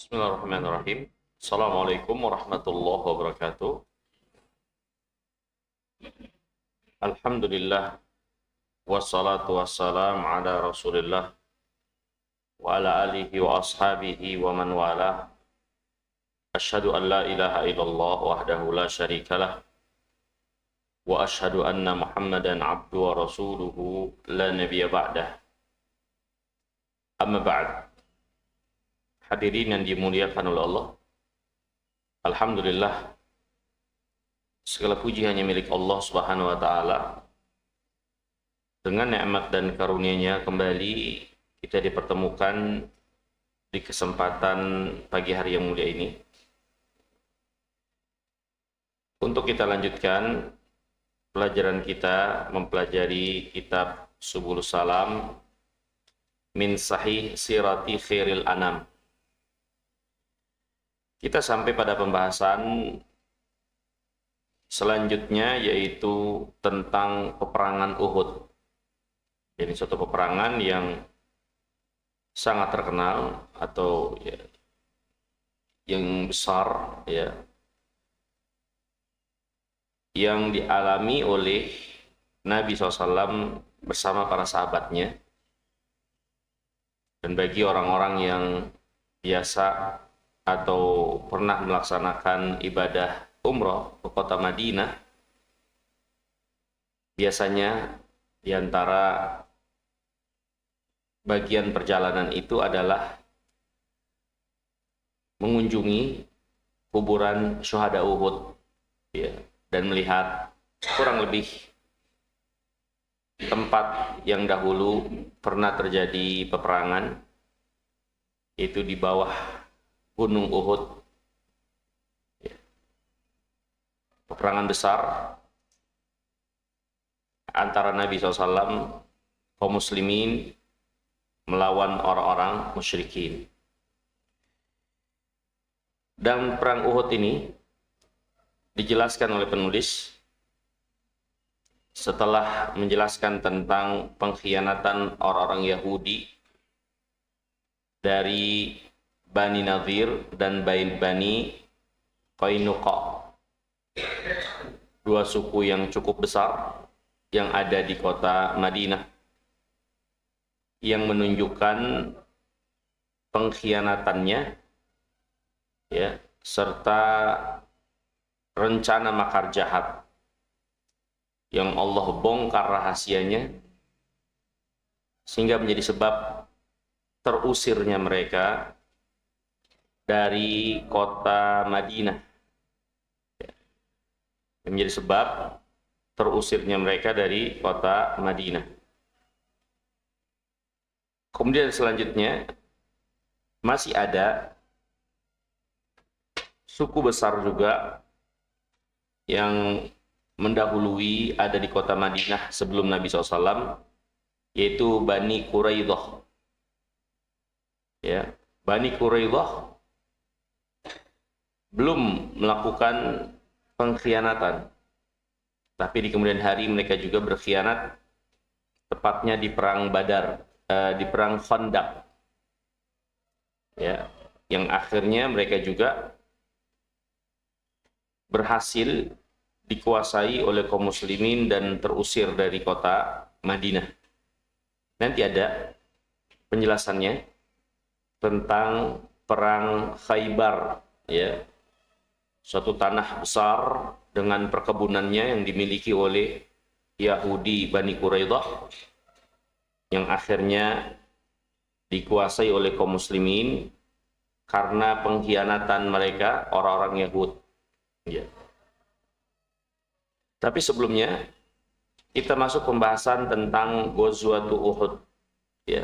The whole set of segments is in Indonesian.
Bismillahirrahmanirrahim. Assalamualaikum warahmatullahi wabarakatuh. Alhamdulillah wassalatu wassalam ala Rasulillah wa ala alihi wa ashabihi wa man walah. Asyhadu an la ilaha illallah wahdahu la syarikalah wa asyhadu anna Muhammadan abdu wa rasuluhu la nabiyya ba'dah. Amma ba'd. Hadirin yang dimuliakan oleh Allah, alhamdulillah, segala puji hanya milik Allah Subhanahu wa taala. Dengan nikmat dan karunia-Nya kembali kita dipertemukan di kesempatan pagi hari yang mulia ini untuk kita lanjutkan pelajaran kita mempelajari kitab Subulus Salam min Sahih Sirati Khairil Anam. Kita sampai pada pembahasan selanjutnya, yaitu tentang peperangan Uhud. Jadi suatu peperangan yang sangat terkenal atau ya, yang besar, ya, yang dialami oleh Nabi SAW bersama para sahabatnya. Dan bagi orang-orang yang biasa atau pernah melaksanakan ibadah umroh ke kota Madinah, biasanya di antara bagian perjalanan itu adalah mengunjungi kuburan syuhada Uhud, ya, dan melihat kurang lebih tempat yang dahulu pernah terjadi peperangan, itu di bawah Gunung Uhud, ya. Peperangan besar antara Nabi SAW, kaum muslimin, melawan orang-orang musyrikin. Dan perang Uhud ini dijelaskan oleh penulis setelah menjelaskan tentang pengkhianatan orang-orang Yahudi dari Bani Nadir dan Bani Qainuqa, dua suku yang cukup besar yang ada di kota Madinah, yang menunjukkan pengkhianatannya, ya, serta rencana makar jahat yang Allah bongkar rahasianya sehingga menjadi sebab terusirnya mereka dari kota Madinah, yang menjadi sebab terusirnya mereka dari kota Madinah. Kemudian selanjutnya masih ada suku besar juga yang mendahului ada di kota Madinah sebelum Nabi SAW, yaitu Bani Quraidah. Ya, Bani Quraidah belum melakukan pengkhianatan, tapi di kemudian hari mereka juga berkhianat, tepatnya di perang Badar, di perang Khandaq, ya, yang akhirnya mereka juga berhasil dikuasai oleh kaum muslimin dan terusir dari kota Madinah. Nanti ada penjelasannya tentang perang Khaybar, ya, suatu tanah besar dengan perkebunannya yang dimiliki oleh Yahudi Bani Quraidah, yang akhirnya dikuasai oleh kaum muslimin karena pengkhianatan mereka, orang-orang Yahud, ya. Tapi sebelumnya kita masuk pembahasan tentang Ghazwatu Uhud, ya,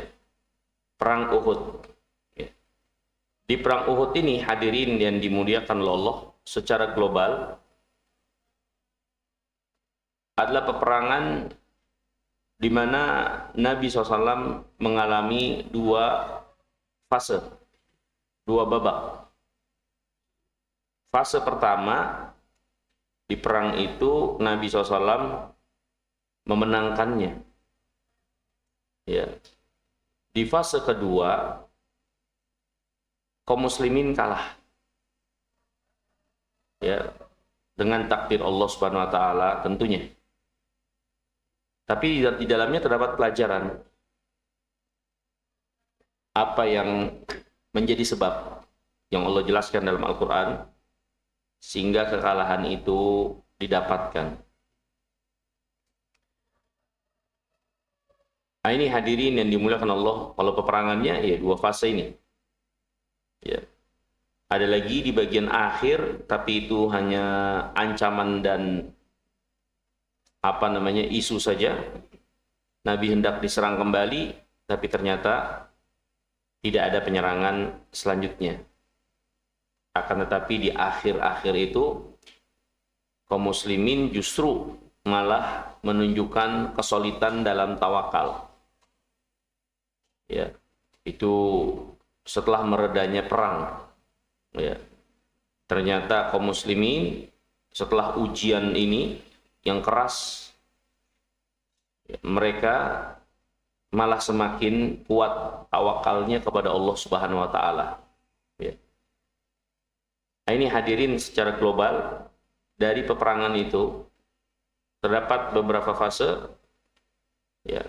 perang Uhud, ya. Di perang Uhud ini, hadirin yang dimuliakan oleh Allah, secara global adalah peperangan di mana Nabi SAW mengalami dua fase, dua babak. Fase pertama, di perang itu Nabi SAW memenangkannya, ya. Di fase kedua kaum muslimin kalah, ya, dengan takdir Allah Subhanahu wa taala tentunya. Tapi di dalamnya terdapat pelajaran apa yang menjadi sebab yang Allah jelaskan dalam Al-Qur'an sehingga kekalahan itu didapatkan. Nah, ini hadirin yang dimuliakan Allah, kalau peperangannya ya dua fase ini. Ya. Ada lagi di bagian akhir, tapi itu hanya ancaman dan isu saja. Nabi hendak diserang kembali, tapi ternyata tidak ada penyerangan selanjutnya. Akan tetapi di akhir-akhir itu kaum muslimin justru malah menunjukkan kesulitan dalam tawakal. Ya, itu setelah meredanya perang. Ya, ternyata kaum muslimin setelah ujian ini yang keras, ya, mereka malah semakin kuat tawakalnya kepada Allah Subhanahu wa taala. Ya. Nah, ini hadirin secara global dari peperangan itu terdapat beberapa fase, ya,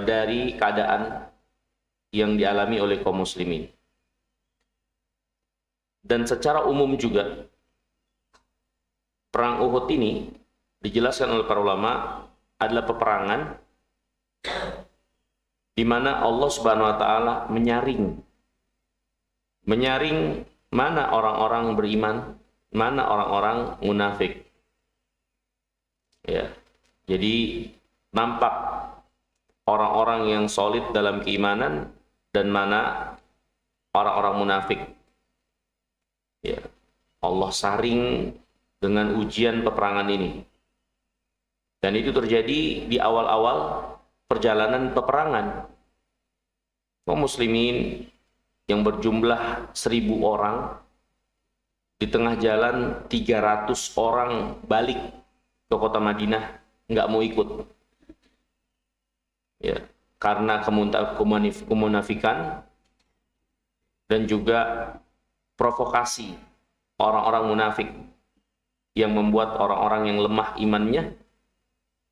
dari keadaan yang dialami oleh kaum muslimin. Dan secara umum juga perang Uhud ini dijelaskan oleh para ulama adalah peperangan di mana Allah Subhanahu wa taala menyaring mana orang-orang beriman, mana orang-orang munafik. Ya. Jadi nampak orang-orang yang solid dalam keimanan dan mana orang-orang munafik. Ya. Allah saring dengan ujian peperangan ini. Dan itu terjadi di awal-awal perjalanan peperangan. Kaum muslimin yang berjumlah 1.000 orang, di tengah jalan 300 orang balik ke kota Madinah, nggak mau ikut. Ya, karena kemunafikan dan juga provokasi orang-orang munafik yang membuat orang-orang yang lemah imannya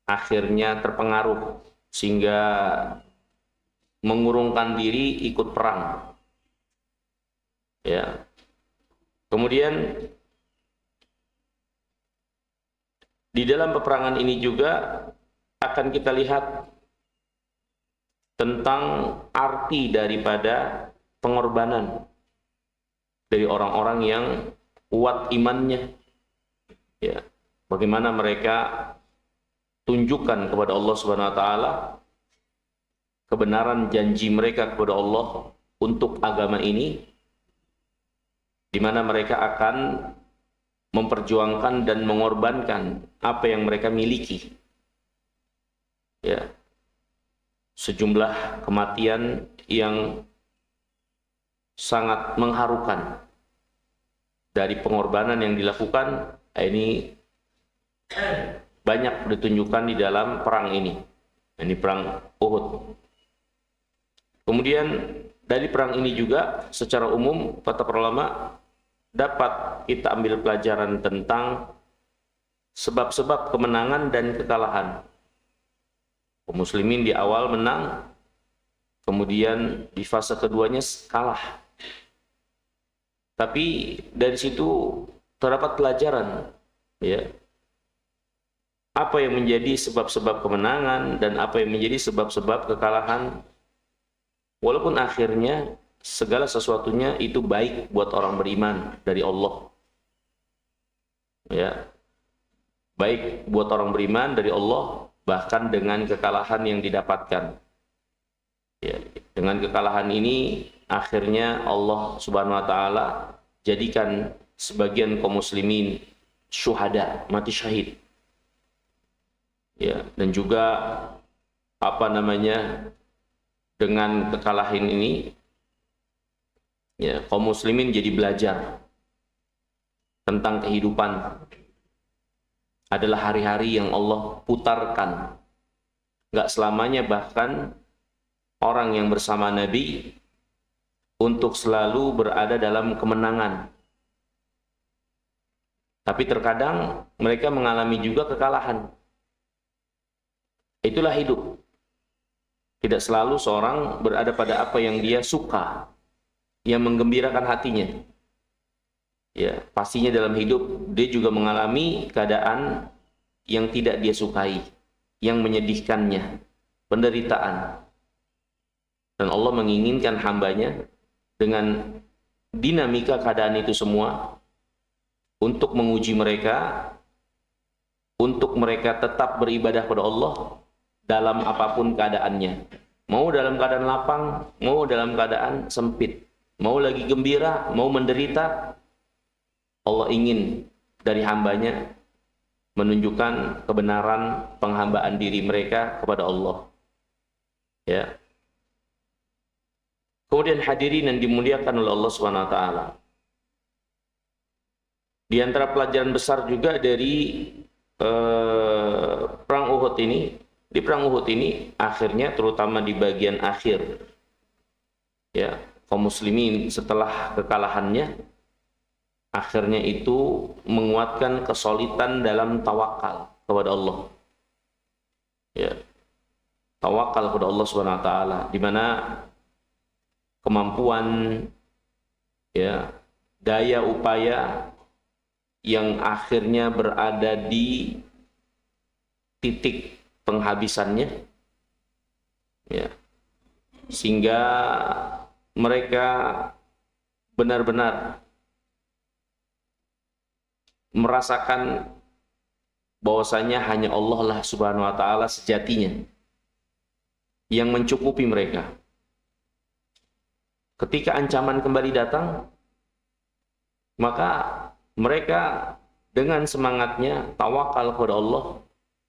akhirnya terpengaruh sehingga mengurungkan diri ikut perang. Ya. Kemudian di dalam peperangan ini juga akan kita lihat tentang arti daripada pengorbanan dari orang-orang yang kuat imannya. Ya, bagaimana mereka tunjukkan kepada Allah Subhanahu wa taala kebenaran janji mereka kepada Allah untuk agama ini, di mana mereka akan memperjuangkan dan mengorbankan apa yang mereka miliki. Ya. Sejumlah kematian yang sangat mengharukan dari pengorbanan yang dilakukan, ini banyak ditunjukkan di dalam perang ini. Ini perang Uhud. Kemudian dari perang ini juga secara umum kata para ulama dapat kita ambil pelajaran tentang sebab-sebab kemenangan dan kekalahan. Kaum muslimin di awal menang, kemudian di fase keduanya kalah. Tapi dari situ terdapat pelajaran, ya. Apa yang menjadi sebab-sebab kemenangan dan apa yang menjadi sebab-sebab kekalahan. Walaupun akhirnya segala sesuatunya itu baik buat orang beriman dari Allah. Ya. Baik buat orang beriman dari Allah, bahkan dengan kekalahan yang didapatkan. Ya, dengan kekalahan ini akhirnya Allah Subhanahu wa taala jadikan sebagian kaum muslimin syuhada, mati syahid. Ya, dan juga dengan kekalahan ini, ya, kaum muslimin jadi belajar tentang kehidupan. Adalah hari-hari yang Allah putarkan. Nggak selamanya, bahkan orang yang bersama Nabi untuk selalu berada dalam kemenangan. Tapi terkadang mereka mengalami juga kekalahan. Itulah hidup. Tidak selalu seorang berada pada apa yang dia suka, yang menggembirakan hatinya. Ya, pastinya dalam hidup dia juga mengalami keadaan yang tidak dia sukai, yang menyedihkannya, penderitaan. Dan Allah menginginkan hambanya dengan dinamika keadaan itu semua untuk menguji mereka, untuk mereka tetap beribadah pada Allah dalam apapun keadaannya. Mau dalam keadaan lapang, mau dalam keadaan sempit, mau lagi gembira, mau menderita, Allah ingin dari hambanya menunjukkan kebenaran penghambaan diri mereka kepada Allah. Ya. Kemudian hadirin yang dimuliakan oleh Allah Subhanahu wa taala. Di antara pelajaran besar juga dari perang Uhud ini, di perang Uhud ini akhirnya terutama di bagian akhir, ya, kaum muslimin setelah kekalahannya akhirnya itu menguatkan kesolidan dalam tawakal kepada Allah. Ya. Tawakal kepada Allah Subhanahu wa taala, di mana kemampuan, ya, daya upaya yang akhirnya berada di titik penghabisannya, ya, sehingga mereka benar-benar merasakan bahwasanya hanya Allah lah Subhanahu wa taala sejatinya yang mencukupi mereka. Ketika ancaman kembali datang, maka mereka dengan semangatnya tawakal kepada Allah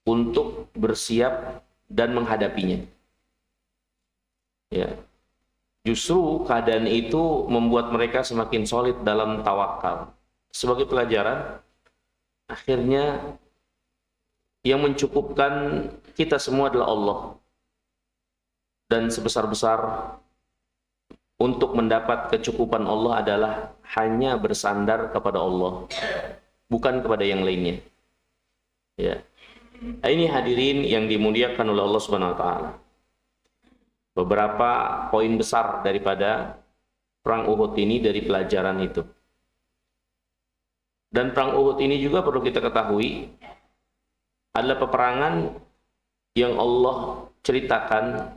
untuk bersiap dan menghadapinya. Ya. Justru keadaan itu membuat mereka semakin solid dalam tawakal. Sebagai pelajaran, akhirnya yang mencukupkan kita semua adalah Allah. Dan sebesar-besar untuk mendapat kecukupan Allah adalah hanya bersandar kepada Allah, bukan kepada yang lainnya. Ya. Ini hadirin yang dimuliakan oleh Allah Subhanahu wa taala. Beberapa poin besar daripada perang Uhud ini dari pelajaran itu. Dan perang Uhud ini juga perlu kita ketahui adalah peperangan yang Allah ceritakan,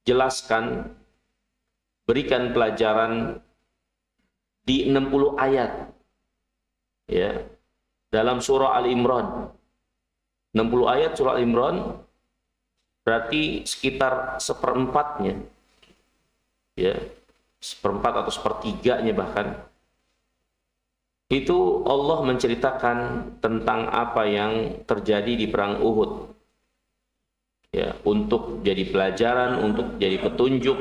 jelaskan, berikan pelajaran di 60 ayat, ya, dalam surah Al-Imran. 60 ayat surah Al-Imran berarti sekitar seperempatnya, ya, seperempat atau sepertiganya bahkan, itu Allah menceritakan tentang apa yang terjadi di perang Uhud, ya, untuk jadi pelajaran, untuk jadi petunjuk,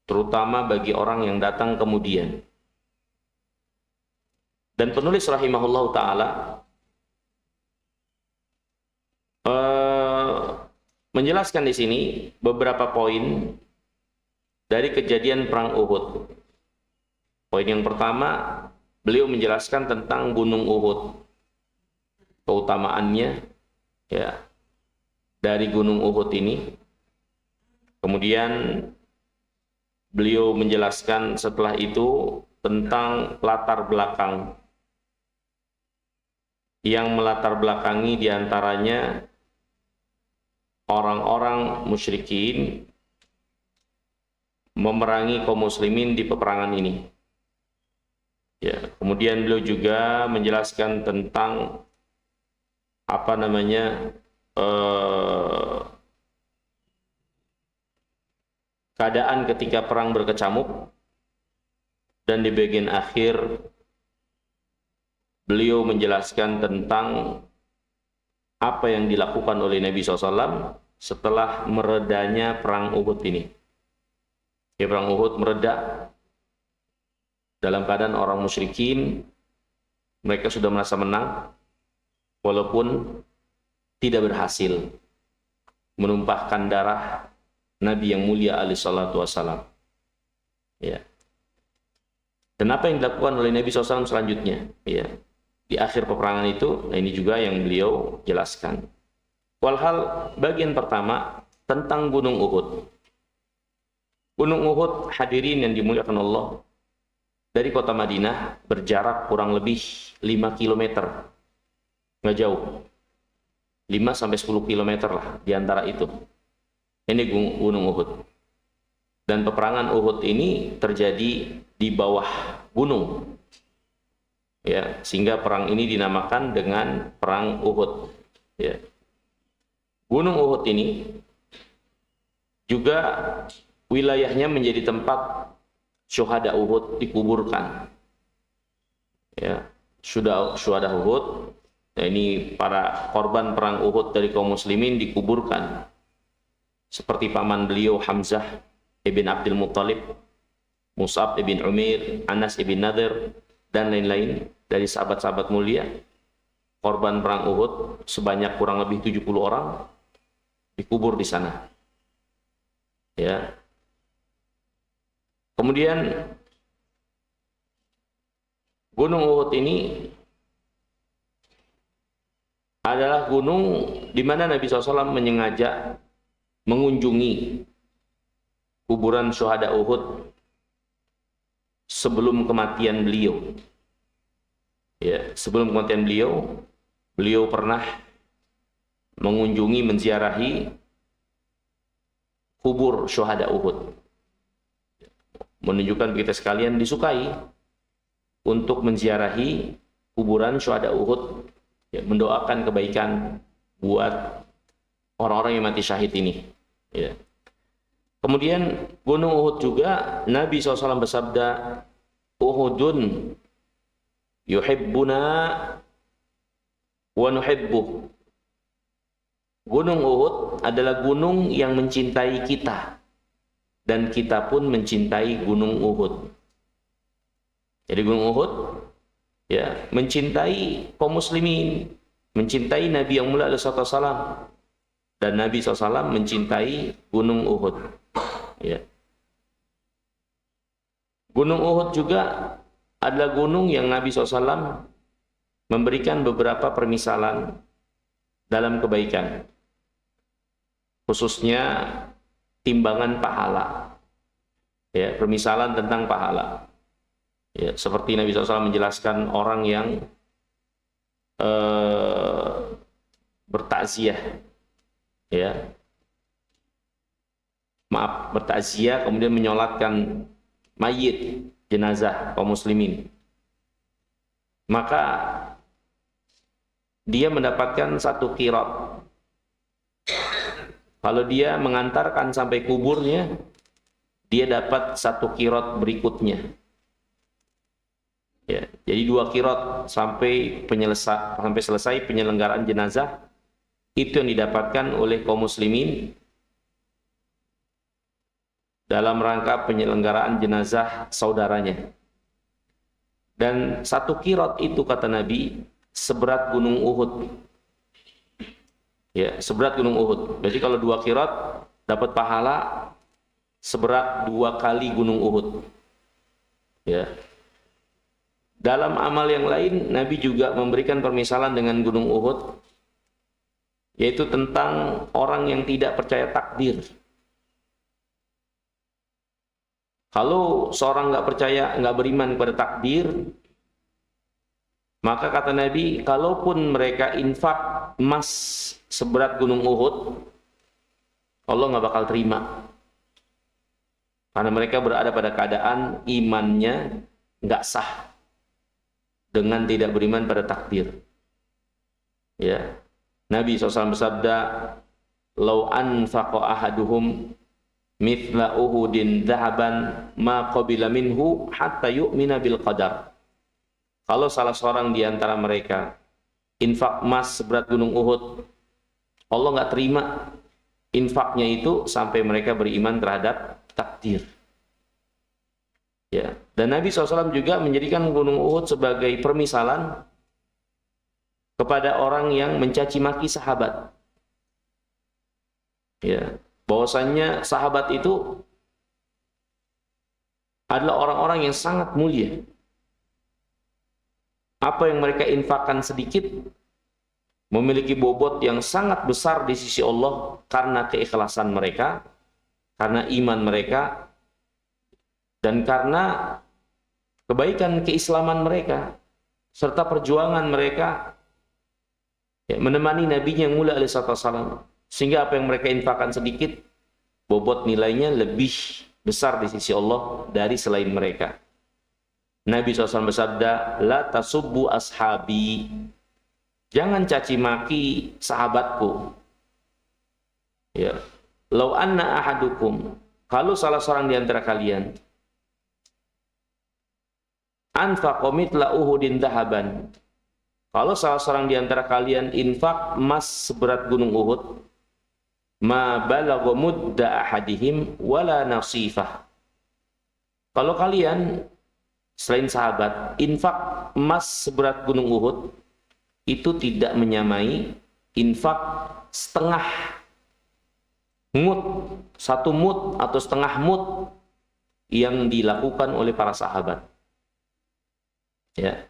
terutama bagi orang yang datang kemudian. Dan penulis rahimahullah ta'ala menjelaskan di sini beberapa poin dari kejadian perang Uhud. Poin yang pertama, beliau menjelaskan tentang Gunung Uhud, keutamaannya, ya, dari Gunung Uhud ini. Kemudian beliau menjelaskan setelah itu tentang latar belakang yang melatar belakangi diantaranya orang-orang musyrikin memerangi kaum muslimin di peperangan ini. Ya, kemudian beliau juga menjelaskan tentang apa namanya keadaan ketika perang berkecamuk, dan di bagian akhir beliau menjelaskan tentang apa yang dilakukan oleh Nabi SAW setelah meredanya perang Uhud ini. Ya, perang Uhud mereda dalam keadaan orang musyrikin mereka sudah merasa menang, walaupun tidak berhasil menumpahkan darah Nabi yang mulia alaihi salatu wassalam. Ya. Dan apa yang dilakukan oleh Nabi SAW selanjutnya? Ya. Di akhir peperangan itu, nah ini juga yang beliau jelaskan. Walhal bagian pertama tentang Gunung Uhud. Gunung Uhud, hadirin yang dimuliakan Allah, dari kota Madinah berjarak kurang lebih 5 km. Nggak jauh. 5-10 km lah di antara itu. Ini Gunung Uhud. Dan peperangan Uhud ini terjadi di bawah gunung. Ya, sehingga perang ini dinamakan dengan Perang Uhud. Ya. Gunung Uhud ini juga wilayahnya menjadi tempat syuhada Uhud dikuburkan. Ya, syuhada Uhud, ya ini para korban perang Uhud dari kaum muslimin dikuburkan. Seperti paman beliau Hamzah ibn Abdul Muttalib, Mus'ab ibn Umair, Anas ibn Nadir, dan lain-lain dari sahabat-sahabat mulia. Korban perang Uhud sebanyak kurang lebih 70 orang dikubur di sana. Ya. Kemudian Gunung Uhud ini adalah gunung di mana Nabi SAW menyengaja mengunjungi kuburan syuhada Uhud sebelum kematian beliau. Ya, sebelum kematian beliau pernah mengunjungi, menziarahi kubur syuhada Uhud. Menunjukkan kita sekalian disukai untuk menziarahi kuburan syuhada Uhud, ya, mendoakan kebaikan buat orang-orang yang mati syahid ini. Ya. Kemudian Gunung Uhud juga Nabi SAW bersabda, Uhudun yuhibbuna wa nuhibbuh. Gunung Uhud adalah gunung yang mencintai kita, dan kita pun mencintai Gunung Uhud. Jadi Gunung Uhud ya mencintai kaum muslimin, mencintai Nabi yang mulia SAW, dan Nabi SAW mencintai Gunung Uhud. Ya. Gunung Uhud juga adalah gunung yang Nabi SAW memberikan beberapa permisalan dalam kebaikan, khususnya timbangan pahala. Ya, permisalan tentang pahala. Ya, seperti Nabi SAW menjelaskan orang yang bertakziah, ya, bertakziah kemudian menyolatkan mayit, jenazah kaum muslimin, maka dia mendapatkan 1 qirat. Kalau dia mengantarkan sampai kuburnya, dia dapat 1 qirat berikutnya. Ya, jadi 2 qirat sampai selesai penyelenggaraan jenazah, itu yang didapatkan oleh kaum muslimin dalam rangka penyelenggaraan jenazah saudaranya. Dan 1 qirat itu kata Nabi seberat Gunung Uhud. Ya, seberat Gunung Uhud. Jadi kalau 2 qirat dapat pahala seberat 2 kali Gunung Uhud. Ya. Dalam amal yang lain, Nabi juga memberikan permisalan dengan Gunung Uhud, yaitu tentang orang yang tidak percaya takdir. Kalau seorang nggak percaya, nggak beriman kepada takdir, maka kata Nabi, kalaupun mereka infak emas seberat Gunung Uhud, Allah nggak bakal terima. Karena mereka berada pada keadaan imannya nggak sah dengan tidak beriman pada takdir. Ya, Nabi SAW bersabda, "Lau anfaqa ahaduhum mithla Uhudin dhahaban ma qabila minhu hatta yu'mina bil qadar." Kalau salah seorang di antara mereka infak emas seberat Gunung Uhud, Allah nggak terima infaknya itu sampai mereka beriman terhadap takdir. Ya. Dan Nabi SAW juga menjadikan Gunung Uhud sebagai permisalan kepada orang yang mencaci maki sahabat. Ya. Bahwasannya sahabat itu adalah orang-orang yang sangat mulia. Apa yang mereka infakkan sedikit memiliki bobot yang sangat besar di sisi Allah karena keikhlasan mereka, karena iman mereka, dan karena kebaikan keislaman mereka serta perjuangan mereka menemani Nabi yang mulia alaihissalam, sehingga apa yang mereka infakkan sedikit bobot nilainya lebih besar di sisi Allah dari selain mereka. Nabi SAW bersabda, la tasubbu ashabi, jangan caci maki sahabatku. Ya, lau anna ahadukum, kalau salah seorang di antara kalian anfaqa mithla uhudin dahaban, kalau salah seorang di antara kalian infak emas seberat gunung Uhud, ma balagha mudda ahadihim wala nasifah. Kalau kalian selain sahabat infak emas seberat gunung Uhud, itu tidak menyamai infak setengah mud, satu mud atau setengah mud yang dilakukan oleh para sahabat. Ya,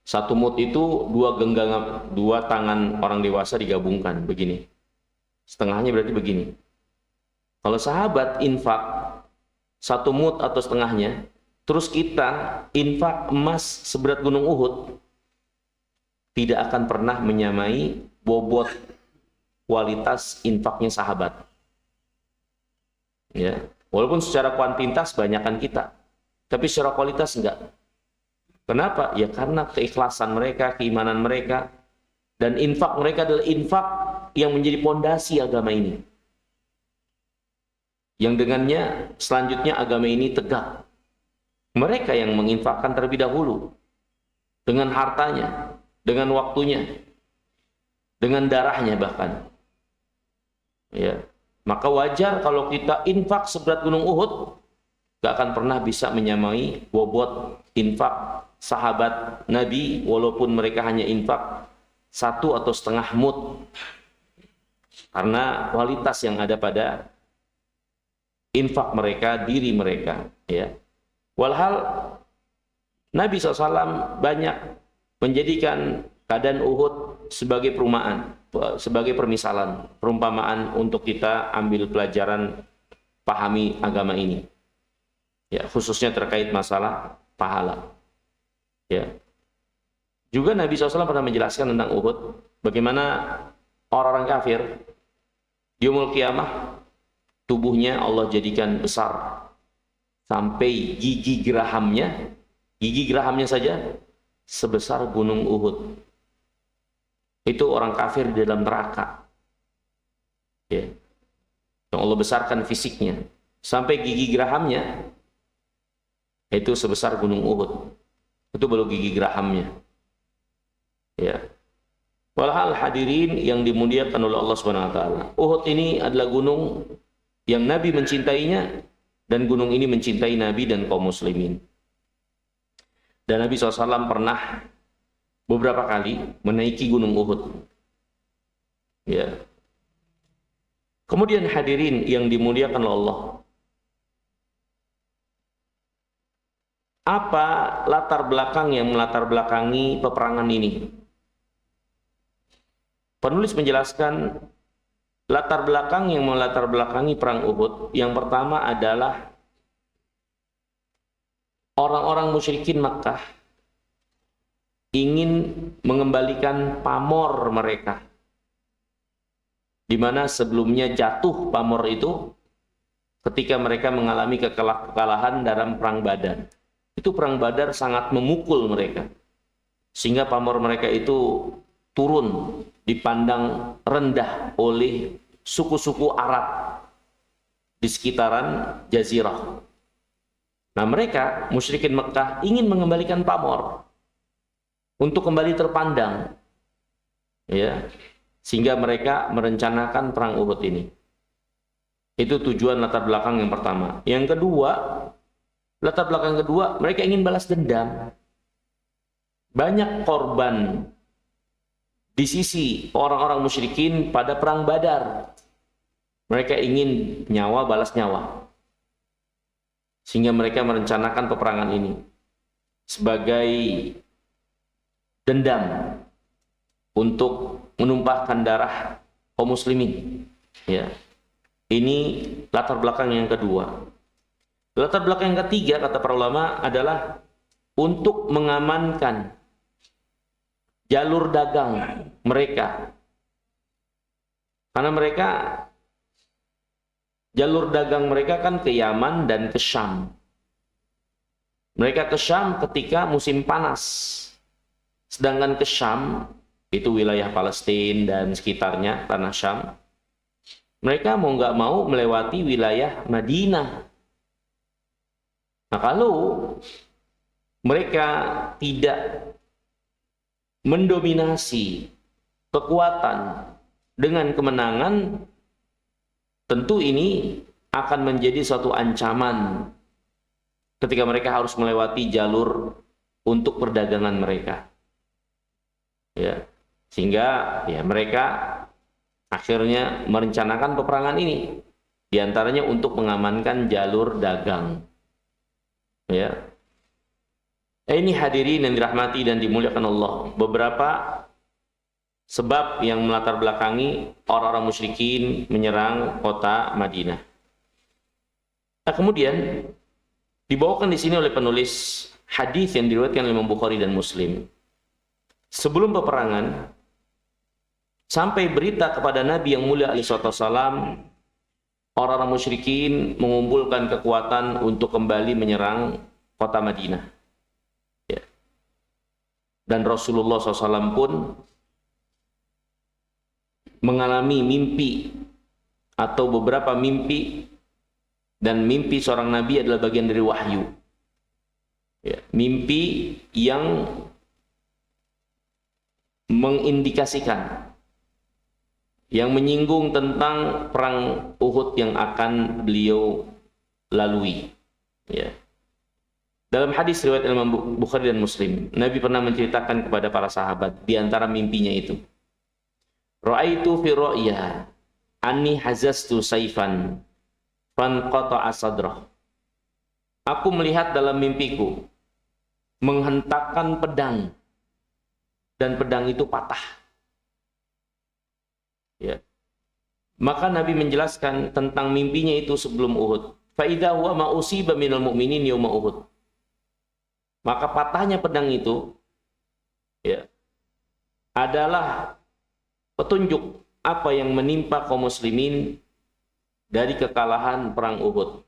satu mud itu dua genggam, dua tangan orang dewasa digabungkan begini. Setengahnya berarti begini. Kalau sahabat infak satu mud atau setengahnya, terus kita infak emas seberat gunung Uhud, tidak akan pernah menyamai bobot kualitas infaknya sahabat. Ya, walaupun secara kuantitas banyakan kita, tapi secara kualitas enggak. Kenapa? Ya karena keikhlasan mereka, keimanan mereka, dan infak mereka adalah infak yang menjadi pondasi agama ini. Yang dengannya selanjutnya agama ini tegak. Mereka yang menginfakkan terlebih dahulu dengan hartanya, dengan waktunya, dengan darahnya bahkan. Ya, maka wajar kalau kita infak seberat gunung Uhud, gak akan pernah bisa menyamai bobot infak sahabat Nabi, walaupun mereka hanya infak satu atau setengah mud, karena kualitas yang ada pada infak mereka, diri mereka. Ya, walhal Nabi SAW banyak menjadikan keadaan Uhud sebagai perumpamaan, sebagai permisalan, perumpamaan untuk kita ambil pelajaran, pahami agama ini. Ya, khususnya terkait masalah pahala. Ya. Juga Nabi SAW pernah menjelaskan tentang Uhud, bagaimana orang-orang kafir di yaumul qiyamah tubuhnya Allah jadikan besar sampai gigi gerahamnya saja sebesar gunung Uhud. Itu orang kafir di dalam neraka. Ya. Yang Allah besarkan fisiknya sampai gigi gerahamnya itu sebesar gunung Uhud. Itu baru gigi gerahamnya. Ya. Walhal hadirin yang dimuliakan oleh Allah Subhanahu wa taala. Uhud ini adalah gunung yang Nabi mencintainya, dan gunung ini mencintai Nabi dan kaum muslimin. Dan Nabi SAW pernah beberapa kali menaiki gunung Uhud. Ya. Kemudian hadirin yang dimuliakan oleh Allah, apa latar belakang yang melatar belakangi peperangan ini? Penulis menjelaskan latar belakang yang melatar belakangi perang Uhud. Yang pertama adalah orang-orang musyrikin Makkah ingin mengembalikan pamor mereka, di mana sebelumnya jatuh pamor itu ketika mereka mengalami kekalahan dalam perang Badar. Itu perang Badar sangat memukul mereka, sehingga pamor mereka itu turun, dipandang rendah oleh suku-suku Arab di sekitaran Jazirah. Nah, mereka musyrikin Mekah ingin mengembalikan pamor untuk kembali terpandang, ya, sehingga mereka merencanakan perang Uhud ini. Itu tujuan latar belakang yang pertama. Yang kedua, latar belakang kedua, mereka ingin balas dendam. Banyak korban di sisi orang-orang musyrikin pada perang Badar. Mereka ingin nyawa balas nyawa. sehingga mereka merencanakan peperangan ini sebagai dendam untuk menumpahkan darah kaum muslimin. Ya. Ini latar belakang yang kedua. Latar belakang yang ketiga, kata para ulama, adalah untuk mengamankan jalur dagang mereka. Karena mereka, jalur dagang mereka kan ke Yaman dan ke Syam. Mereka ke Syam ketika musim panas. Sedangkan ke Syam, itu wilayah Palestina dan sekitarnya, tanah Syam, mereka mau nggak mau melewati wilayah Madinah. Nah, kalau mereka tidak mendominasi kekuatan dengan kemenangan, tentu ini akan menjadi suatu ancaman ketika mereka harus melewati jalur untuk perdagangan mereka. Ya, sehingga ya mereka akhirnya merencanakan peperangan ini, diantaranya untuk mengamankan jalur dagang. Ya, ini hadirin yang dirahmati dan dimuliakan Allah, beberapa sebab yang melatar belakangi orang-orang musyrikin menyerang kota Madinah. Nah, kemudian dibawakan di sini oleh penulis hadis yang diriwayatkan oleh Imam Bukhari dan Muslim. Sebelum peperangan, sampai berita kepada Nabi yang mulia alaihi wasallam, orang-orang musyrikin mengumpulkan kekuatan untuk kembali menyerang kota Madinah. Ya. Dan Rasulullah SAW pun mengalami mimpi atau beberapa mimpi, dan mimpi seorang Nabi adalah bagian dari wahyu. Ya. Mimpi yang mengindikasikan, yang menyinggung tentang perang Uhud yang akan beliau lalui. Ya. Dalam hadis riwayat Imam Bukhari dan Muslim, Nabi pernah menceritakan kepada para sahabat di antara mimpinya itu, Ra'aitu fi ru'ya anni hazastu sayfan fanqata'a sadrah. Aku melihat dalam mimpiku menghentakkan pedang dan pedang itu patah. Ya. Maka Nabi menjelaskan tentang mimpinya itu sebelum Uhud. Fa idza huwa ma usiba minal mu'minin yauma Uhud. Maka patahnya pedang itu ya adalah petunjuk apa yang menimpa kaum muslimin dari kekalahan perang Uhud.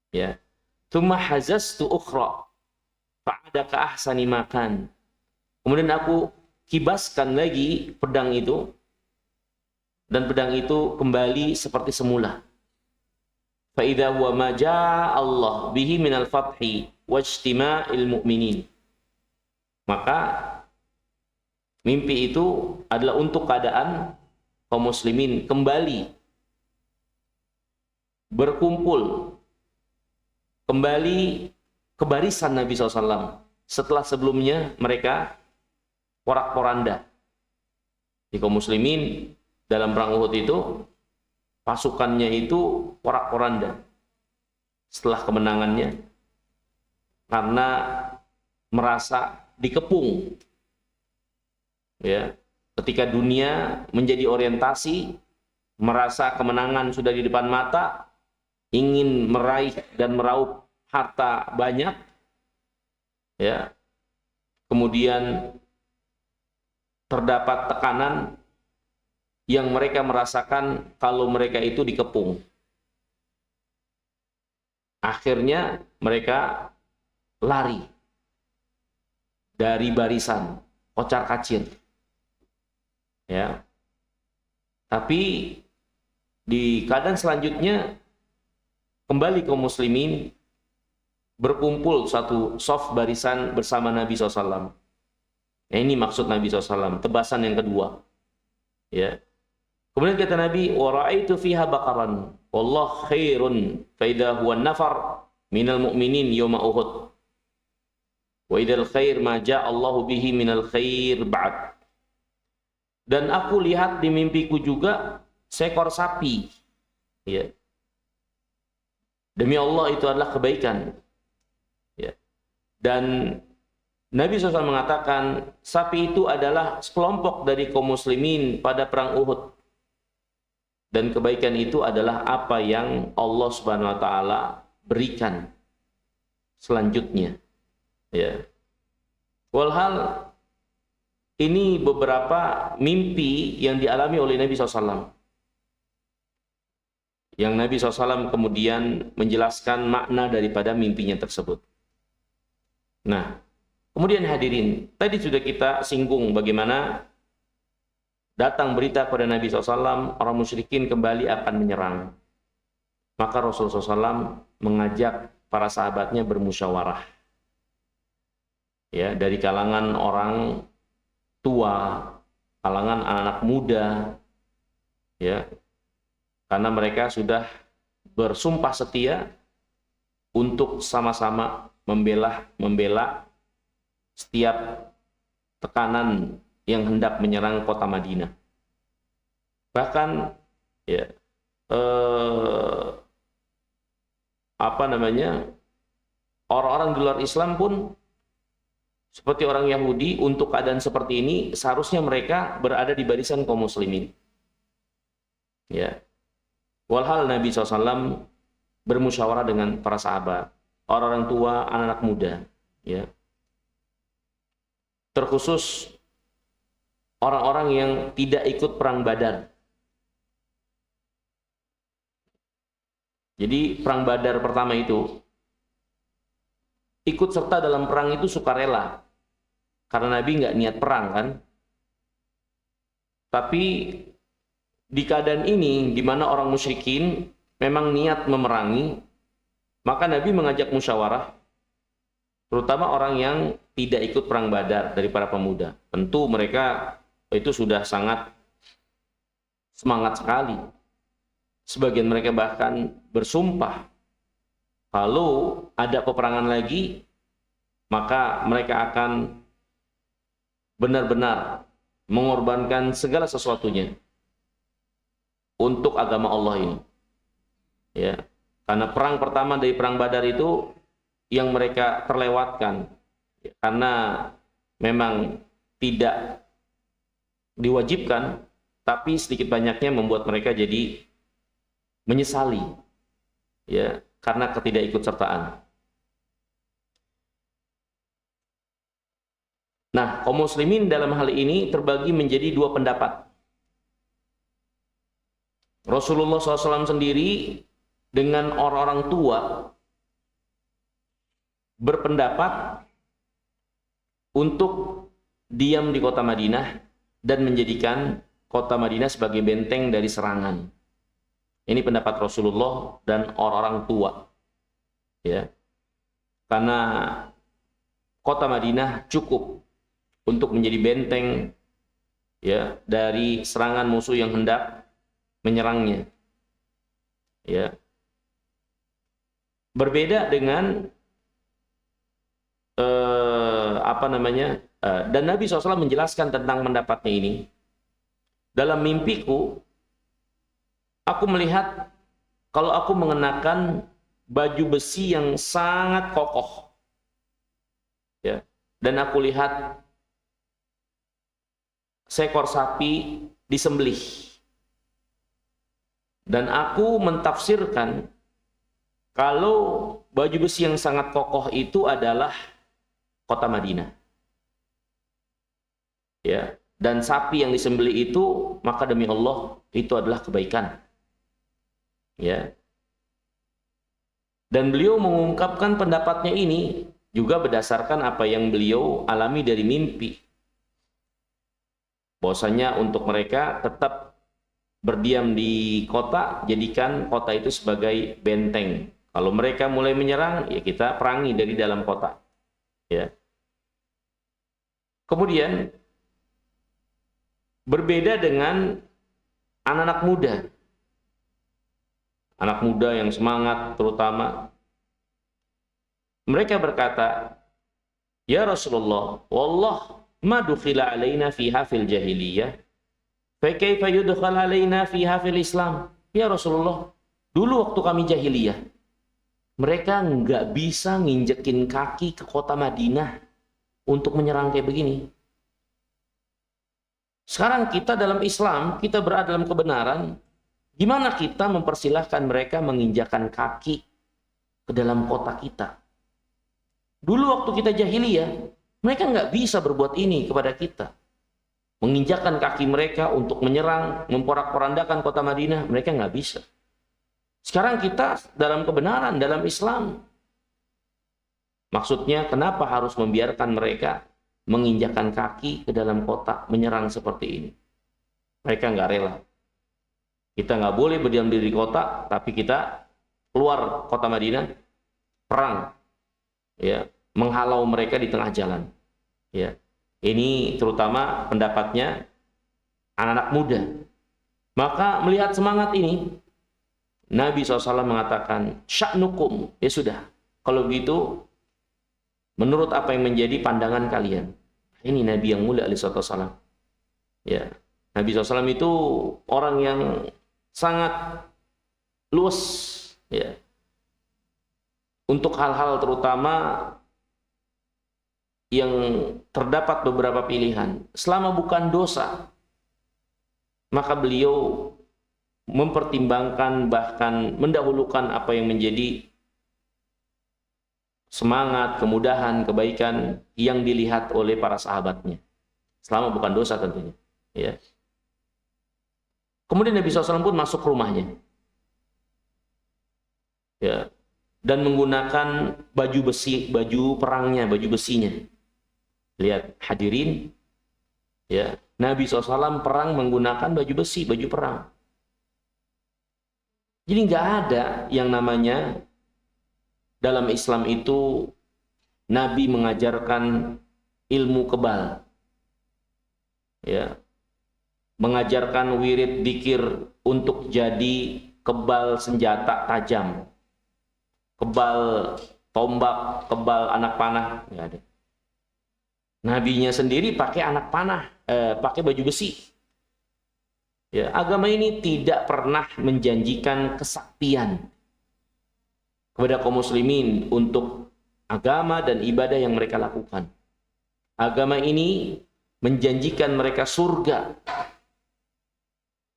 Ya. Tsumma hazastu ukhra fa'ada ka ahsani makan. Kemudian aku kibaskan lagi pedang itu, dan pedang itu kembali seperti semula. Fa idza huwa ma jaa Allah bihi minal fathi wajtima'il mu'minin. Maka mimpi itu adalah untuk keadaan kaum muslimin kembali berkumpul, kembali ke barisan Nabi SAW setelah sebelumnya mereka porak-poranda. Di kaum muslimin dalam perang Uhud itu pasukannya itu porak-poranda setelah kemenangannya, karena merasa dikepung. Ya, ketika dunia menjadi orientasi, merasa kemenangan sudah di depan mata, ingin meraih dan meraup harta banyak, ya, kemudian terdapat tekanan yang mereka merasakan kalau mereka itu dikepung. Akhirnya mereka lari dari barisan, kocar-kacir. Ya. Tapi di keadaan selanjutnya kembali kaum muslimin berkumpul satu soft barisan bersama Nabi SAW. Nah, ini maksud Nabi SAW, tebasan yang kedua. Ya. Kemudian kata Nabi, wa ra'aitu fiha baqaran wallahu khairun fa idza huwa nafar minal mu'minin yawma Uhud. Wa idal khair ma ja'a Allahu bihi minal khair ba'd. Dan aku lihat di mimpiku juga seekor sapi. Ya. Demi Allah itu adalah kebaikan. Ya. Dan Nabi SAW mengatakan sapi itu adalah sekelompok dari kaum muslimin pada perang Uhud. Dan kebaikan itu adalah apa yang Allah Subhanahu wa taala berikan selanjutnya. Ya. Walhal ini beberapa mimpi yang dialami oleh Nabi SAW. Yang Nabi SAW kemudian menjelaskan makna daripada mimpinya tersebut. Nah, kemudian hadirin, tadi sudah kita singgung bagaimana datang berita kepada Nabi SAW, orang musyrikin kembali akan menyerang. Maka Rasulullah SAW mengajak para sahabatnya bermusyawarah. Ya, dari kalangan orang tua, kalangan anak-anak muda, ya, karena mereka sudah bersumpah setia untuk sama-sama membela setiap tekanan yang hendak menyerang kota Madinah. Bahkan ya orang-orang di luar Islam pun seperti orang Yahudi, untuk keadaan seperti ini seharusnya mereka berada di barisan kaum muslimin. Ya. Walhal Nabi SAW bermusyawarah dengan para sahabat, orang-orang tua, anak-anak muda, ya. Terkhusus orang-orang yang tidak ikut perang Badar. Jadi perang Badar pertama itu, ikut serta dalam perang itu sukarela, karena Nabi nggak niat perang kan. Tapi di keadaan ini, di mana orang musyrikin memang niat memerangi, maka Nabi mengajak musyawarah, terutama orang yang tidak ikut perang Badar dari para pemuda. Tentu mereka itu sudah sangat semangat sekali. Sebagian mereka bahkan bersumpah, kalau ada peperangan lagi, maka mereka akan benar-benar mengorbankan segala sesuatunya untuk agama Allah ini. Ya, karena perang pertama dari perang Badar itu yang mereka terlewatkan, ya, karena memang tidak diwajibkan, tapi sedikit banyaknya membuat mereka jadi menyesali, ya, karena ketidakikutsertaan. Nah, kaum muslimin dalam hal ini terbagi menjadi dua pendapat. Rasulullah SAW sendiri dengan orang-orang tua berpendapat untuk diam di kota Madinah dan menjadikan kota Madinah sebagai benteng dari serangan. Ini pendapat Rasulullah dan orang-orang tua. Ya. Karena kota Madinah cukup untuk menjadi benteng, ya, dari serangan musuh yang hendak menyerangnya. Ya. Berbeda dengan dan Nabi SAW menjelaskan tentang pendapatnya ini. Dalam mimpiku, aku melihat kalau aku mengenakan baju besi yang sangat kokoh, ya, dan aku lihat seekor sapi disembelih, dan aku mentafsirkan kalau baju besi yang sangat kokoh itu adalah kota Madinah, ya, dan sapi yang disembelih itu, maka demi Allah itu adalah kebaikan, ya. Dan beliau mengungkapkan pendapatnya ini juga berdasarkan apa yang beliau alami dari mimpi, bahwasanya untuk mereka tetap berdiam di kota, jadikan kota itu sebagai benteng. Kalau mereka mulai menyerang, ya kita perangi dari dalam kota, ya. Kemudian berbeda dengan anak-anak muda. Anak muda yang semangat terutama, mereka berkata, "Ya Rasulullah, wallah ma dukhila alaina fiha fil jahiliyah, fa kaifa yudkhal alaina fiha fil Islam?" Ya Rasulullah, dulu waktu kami jahiliyah, Mereka nggak bisa nginjekin kaki ke kota Madinah untuk menyerang kayak begini. Sekarang kita dalam Islam, kita berada dalam kebenaran. Gimana kita mempersilahkan mereka menginjakan kaki ke dalam kota kita? Dulu waktu kita jahiliyah, mereka nggak bisa berbuat ini kepada kita. Menginjakan kaki mereka untuk menyerang, memporak-porandakan kota Madinah, mereka nggak bisa. Sekarang kita dalam kebenaran, dalam Islam. Maksudnya kenapa harus membiarkan mereka menginjakan kaki ke dalam kota, menyerang seperti ini? Mereka nggak rela. Kita nggak boleh berdiam diri di kota, tapi kita keluar kota Madinah, perang, ya, menghalau mereka di tengah jalan. Ya, ini terutama pendapatnya anak-anak muda. Maka melihat semangat ini, Nabi SAW mengatakan, sya'nukum, ya sudah, kalau begitu, menurut apa yang menjadi pandangan kalian. Ini Nabi yang mulia alaihissalam. Ya, Nabi SAW itu orang yang sangat luas, ya, untuk hal-hal terutama yang terdapat beberapa pilihan. Selama bukan dosa, maka beliau mempertimbangkan, bahkan mendahulukan apa yang menjadi semangat, kemudahan, kebaikan yang dilihat oleh para sahabatnya. Selama bukan dosa tentunya. Ya. Kemudian Nabi SAW pun masuk ke rumahnya. Ya. Dan menggunakan baju besi, baju perangnya, baju besinya. Lihat hadirin, ya, Nabi SAW perang menggunakan baju besi, baju perang. Jadi nggak ada yang namanya dalam Islam itu Nabi mengajarkan ilmu kebal, ya, mengajarkan wirid dzikir untuk jadi kebal senjata tajam, kebal tombak, kebal anak panah, nggak ada. Nabinya sendiri pakai anak panah, pakai baju besi. Ya, agama ini tidak pernah menjanjikan kesaktian kepada kaum muslimin untuk agama dan ibadah yang mereka lakukan. Agama ini menjanjikan mereka surga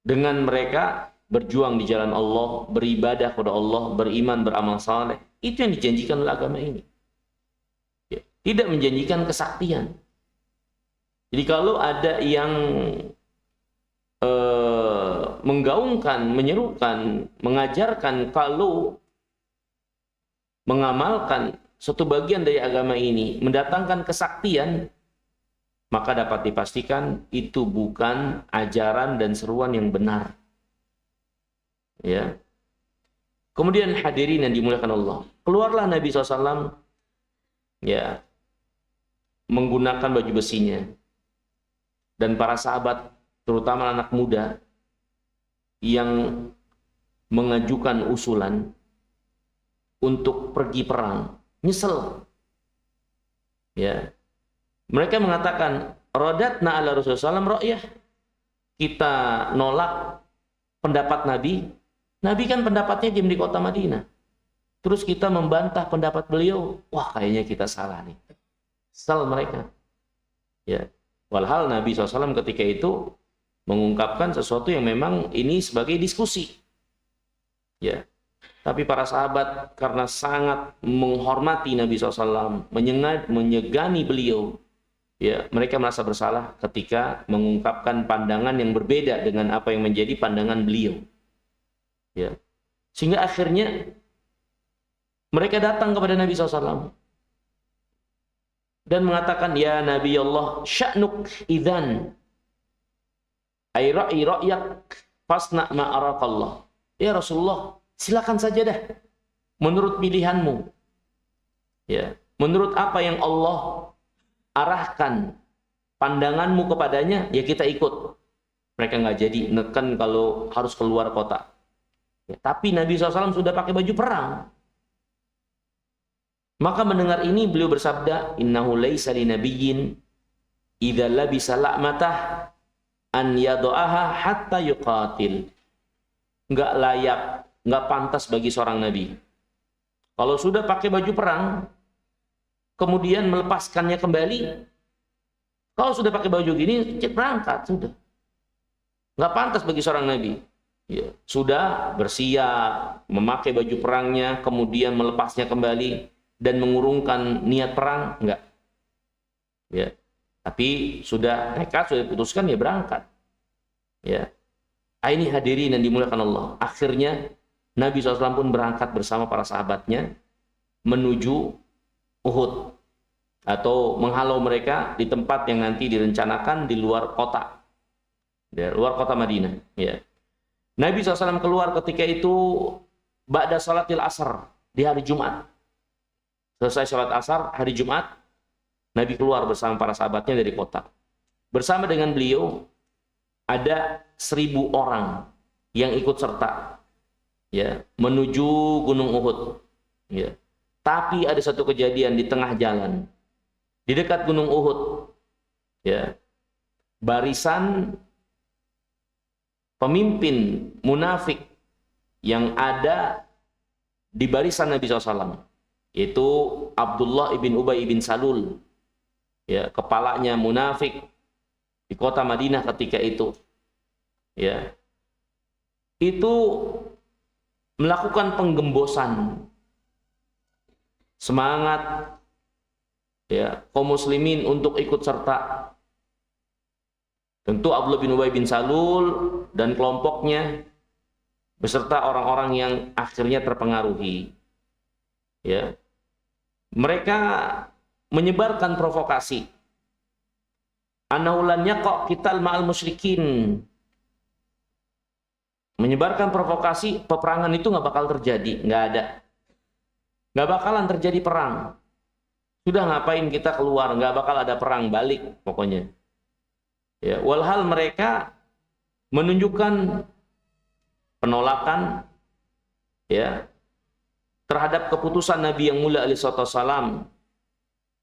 dengan mereka berjuang di jalan Allah, beribadah kepada Allah, beriman, beramal saleh. Itu yang dijanjikan oleh agama ini. Tidak menjanjikan kesaktian. Jadi kalau ada yang menggaungkan, menyerukan, mengajarkan kalau mengamalkan suatu bagian dari agama ini mendatangkan kesaktian, maka dapat dipastikan itu bukan ajaran dan seruan yang benar. Ya. Kemudian hadirin yang dimuliakan Allah, keluarlah Nabi SAW, ya, menggunakan baju besinya, dan para sahabat, terutama anak muda yang mengajukan usulan untuk pergi perang, nyesel. Ya, mereka mengatakan, radatna ala Rasulullah SAW ra'yah, kita nolak pendapat Nabi. Nabi kan pendapatnya diam di kota Madinah. Terus kita membantah pendapat beliau. Wah, kayaknya kita salah nih. Kesal mereka. Ya. Walhal Nabi SAW ketika itu mengungkapkan sesuatu yang memang ini sebagai diskusi. Ya. Tapi para sahabat karena sangat menghormati Nabi SAW, menyegani beliau, ya, mereka merasa bersalah ketika mengungkapkan pandangan yang berbeda dengan apa yang menjadi pandangan beliau. Ya. Sehingga akhirnya mereka datang kepada Nabi SAW dan mengatakan, ya Nabi Allah, sya'nuk idzan ay ra'i ra'yak fasna ma arakallah. Ya Rasulullah, silakan saja dah menurut pilihanmu. Ya, menurut apa yang Allah arahkan pandanganmu kepadanya, ya kita ikut. Mereka nggak jadi neken kalau harus keluar kota. Ya, tapi Nabi SAW sudah pakai baju perang. Maka mendengar ini beliau bersabda, innahu laisa linabiyyin idza labisa la'matah an yad'aha hatta yuqatil. Enggak layak, enggak pantas bagi seorang nabi Kalau sudah pakai baju perang, kemudian melepaskannya kembali, kalau sudah pakai baju gini, berangkat sudah. Nggak pantas bagi seorang nabi. Ya, sudah bersiap, memakai baju perangnya, kemudian melepasnya kembali dan mengurungkan niat perang, enggak. Ya. Tapi sudah nekat, sudah diputuskan, ya berangkat. Ya. Ini hadirin yang dimuliakan Allah. Akhirnya Nabi SAW pun berangkat bersama para sahabatnya menuju Uhud, atau menghalau mereka di tempat yang nanti direncanakan di luar kota, di luar kota Madinah. Ya. Nabi SAW keluar ketika itu ba'da salatil asar, di hari Jumat. Selesai salat asar hari Jumat, Nabi keluar bersama para sahabatnya dari kota. Bersama dengan beliau ada 1.000 orang yang ikut serta, ya, menuju Gunung Uhud. Ya. Tapi ada satu kejadian di tengah jalan, di dekat Gunung Uhud, ya, barisan pemimpin munafik yang ada di barisan Nabi SAW, yaitu Abdullah ibn Ubay ibn Salul, ya, kepalanya munafik di kota Madinah ketika itu, ya, itu melakukan penggembosan semangat, ya, kaum muslimin untuk ikut serta. Tentu Abdullah bin Ubay bin Salul dan kelompoknya beserta orang-orang yang akhirnya terpengaruhi. Ya. Mereka menyebarkan provokasi. Anaulannya kok qital ma'al musyrikin. Menyebarkan provokasi, peperangan itu nggak bakal terjadi, nggak ada. Nggak bakalan terjadi perang. Sudah ngapain kita keluar, nggak bakal ada perang, balik pokoknya. Ya, walhal mereka menunjukkan penolakan, ya, terhadap keputusan Nabi yang mulia alaihi salam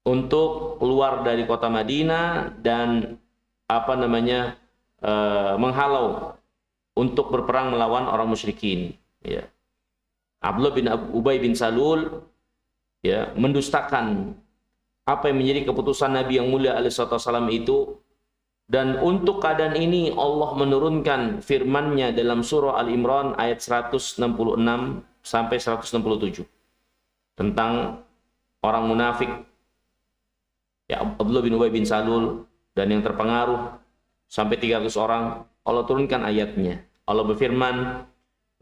untuk keluar dari kota Madinah dan menghalau untuk berperang melawan orang musyrikin. Ya. Abdullah bin Ubay bin Salul, ya, mendustakan apa yang menjadi keputusan Nabi yang mulia alaihi salam itu. Dan untuk keadaan ini Allah menurunkan firman-Nya dalam surah Al-Imran ayat 166 sampai 167 tentang orang munafik, ya, Abdullah bin Ubay bin Salul dan yang terpengaruh sampai 300 orang. Allah turunkan ayatnya. Allah berfirman,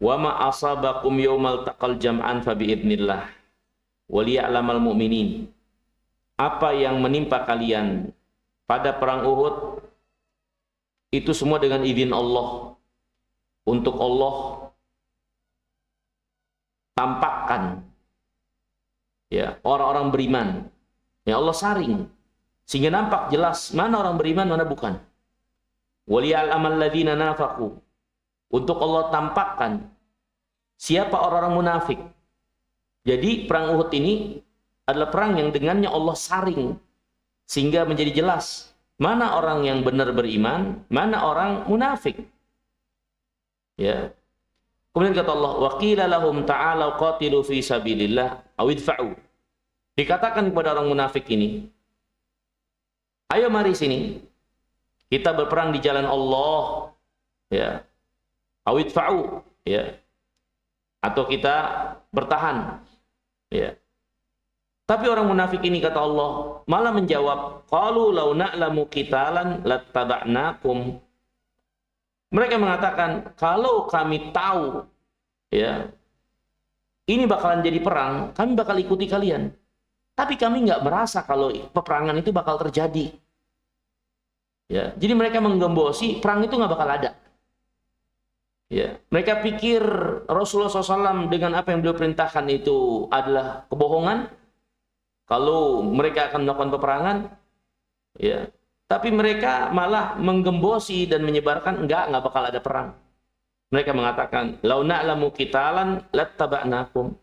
"Wa ma asabakum yaumal taqal jam'an fa biidznillah wa liya'lamal mu'minin." Apa yang menimpa kalian pada perang Uhud itu semua dengan izin Allah, untuk Allah tampakkan, ya, orang-orang beriman. Ya, Allah saring sehingga nampak jelas mana orang beriman, mana bukan. Waliya'lamal ladzina nafaqu, untuk Allah tampakkan siapa orang-orang munafik. Jadi perang Uhud ini adalah perang yang dengannya Allah saring sehingga menjadi jelas mana orang yang benar beriman, mana orang munafik. Ya. Kemudian kata Allah, wa qila lahum ta'alu qatilu fi sabilillah aw idfa'u. Dikatakan kepada orang munafik ini, ayo mari sini, kita berperang di jalan Allah, ya. Aw idfa'u, ya. Atau kita bertahan, ya. Tapi orang munafik ini, kata Allah, malah menjawab, qalu law na'lamu qitalan lattaba'nakum. Mereka mengatakan, kalau kami tahu, ya, ini bakalan jadi perang, kami bakal ikuti kalian. Tapi kami nggak merasa kalau peperangan itu bakal terjadi. Ya, jadi mereka menggembosi perang itu nggak bakal ada. Ya, mereka pikir Rasulullah SAW dengan apa yang beliau perintahkan itu adalah kebohongan. Kalau mereka akan melakukan peperangan, ya, tapi mereka malah menggembosi dan menyebarkan nggak bakal ada perang. Mereka mengatakan, lau na'lamu qitalan lattaba'nakum.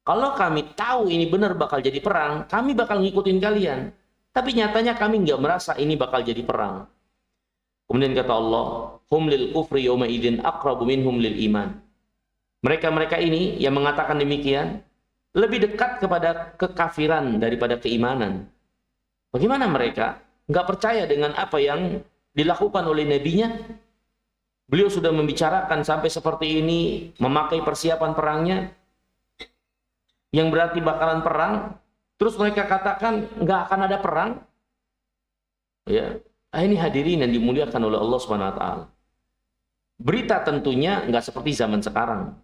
Kalau kami tahu ini benar bakal jadi perang, kami bakal ngikutin kalian. Tapi nyatanya kami nggak merasa ini bakal jadi perang. Kemudian kata Allah, hum lil kufri yawma idzin aqrabu minhum lil iman. Mereka-mereka ini yang mengatakan demikian, lebih dekat kepada kekafiran daripada keimanan. Bagaimana mereka nggak percaya dengan apa yang dilakukan oleh nabinya? Beliau sudah membicarakan sampai seperti ini, memakai persiapan perangnya, yang berarti bakalan perang. Terus mereka katakan nggak akan ada perang. Ya, ini hadirin yang dimuliakan oleh Allah Subhanahu Wa Taala. Berita tentunya nggak seperti zaman sekarang.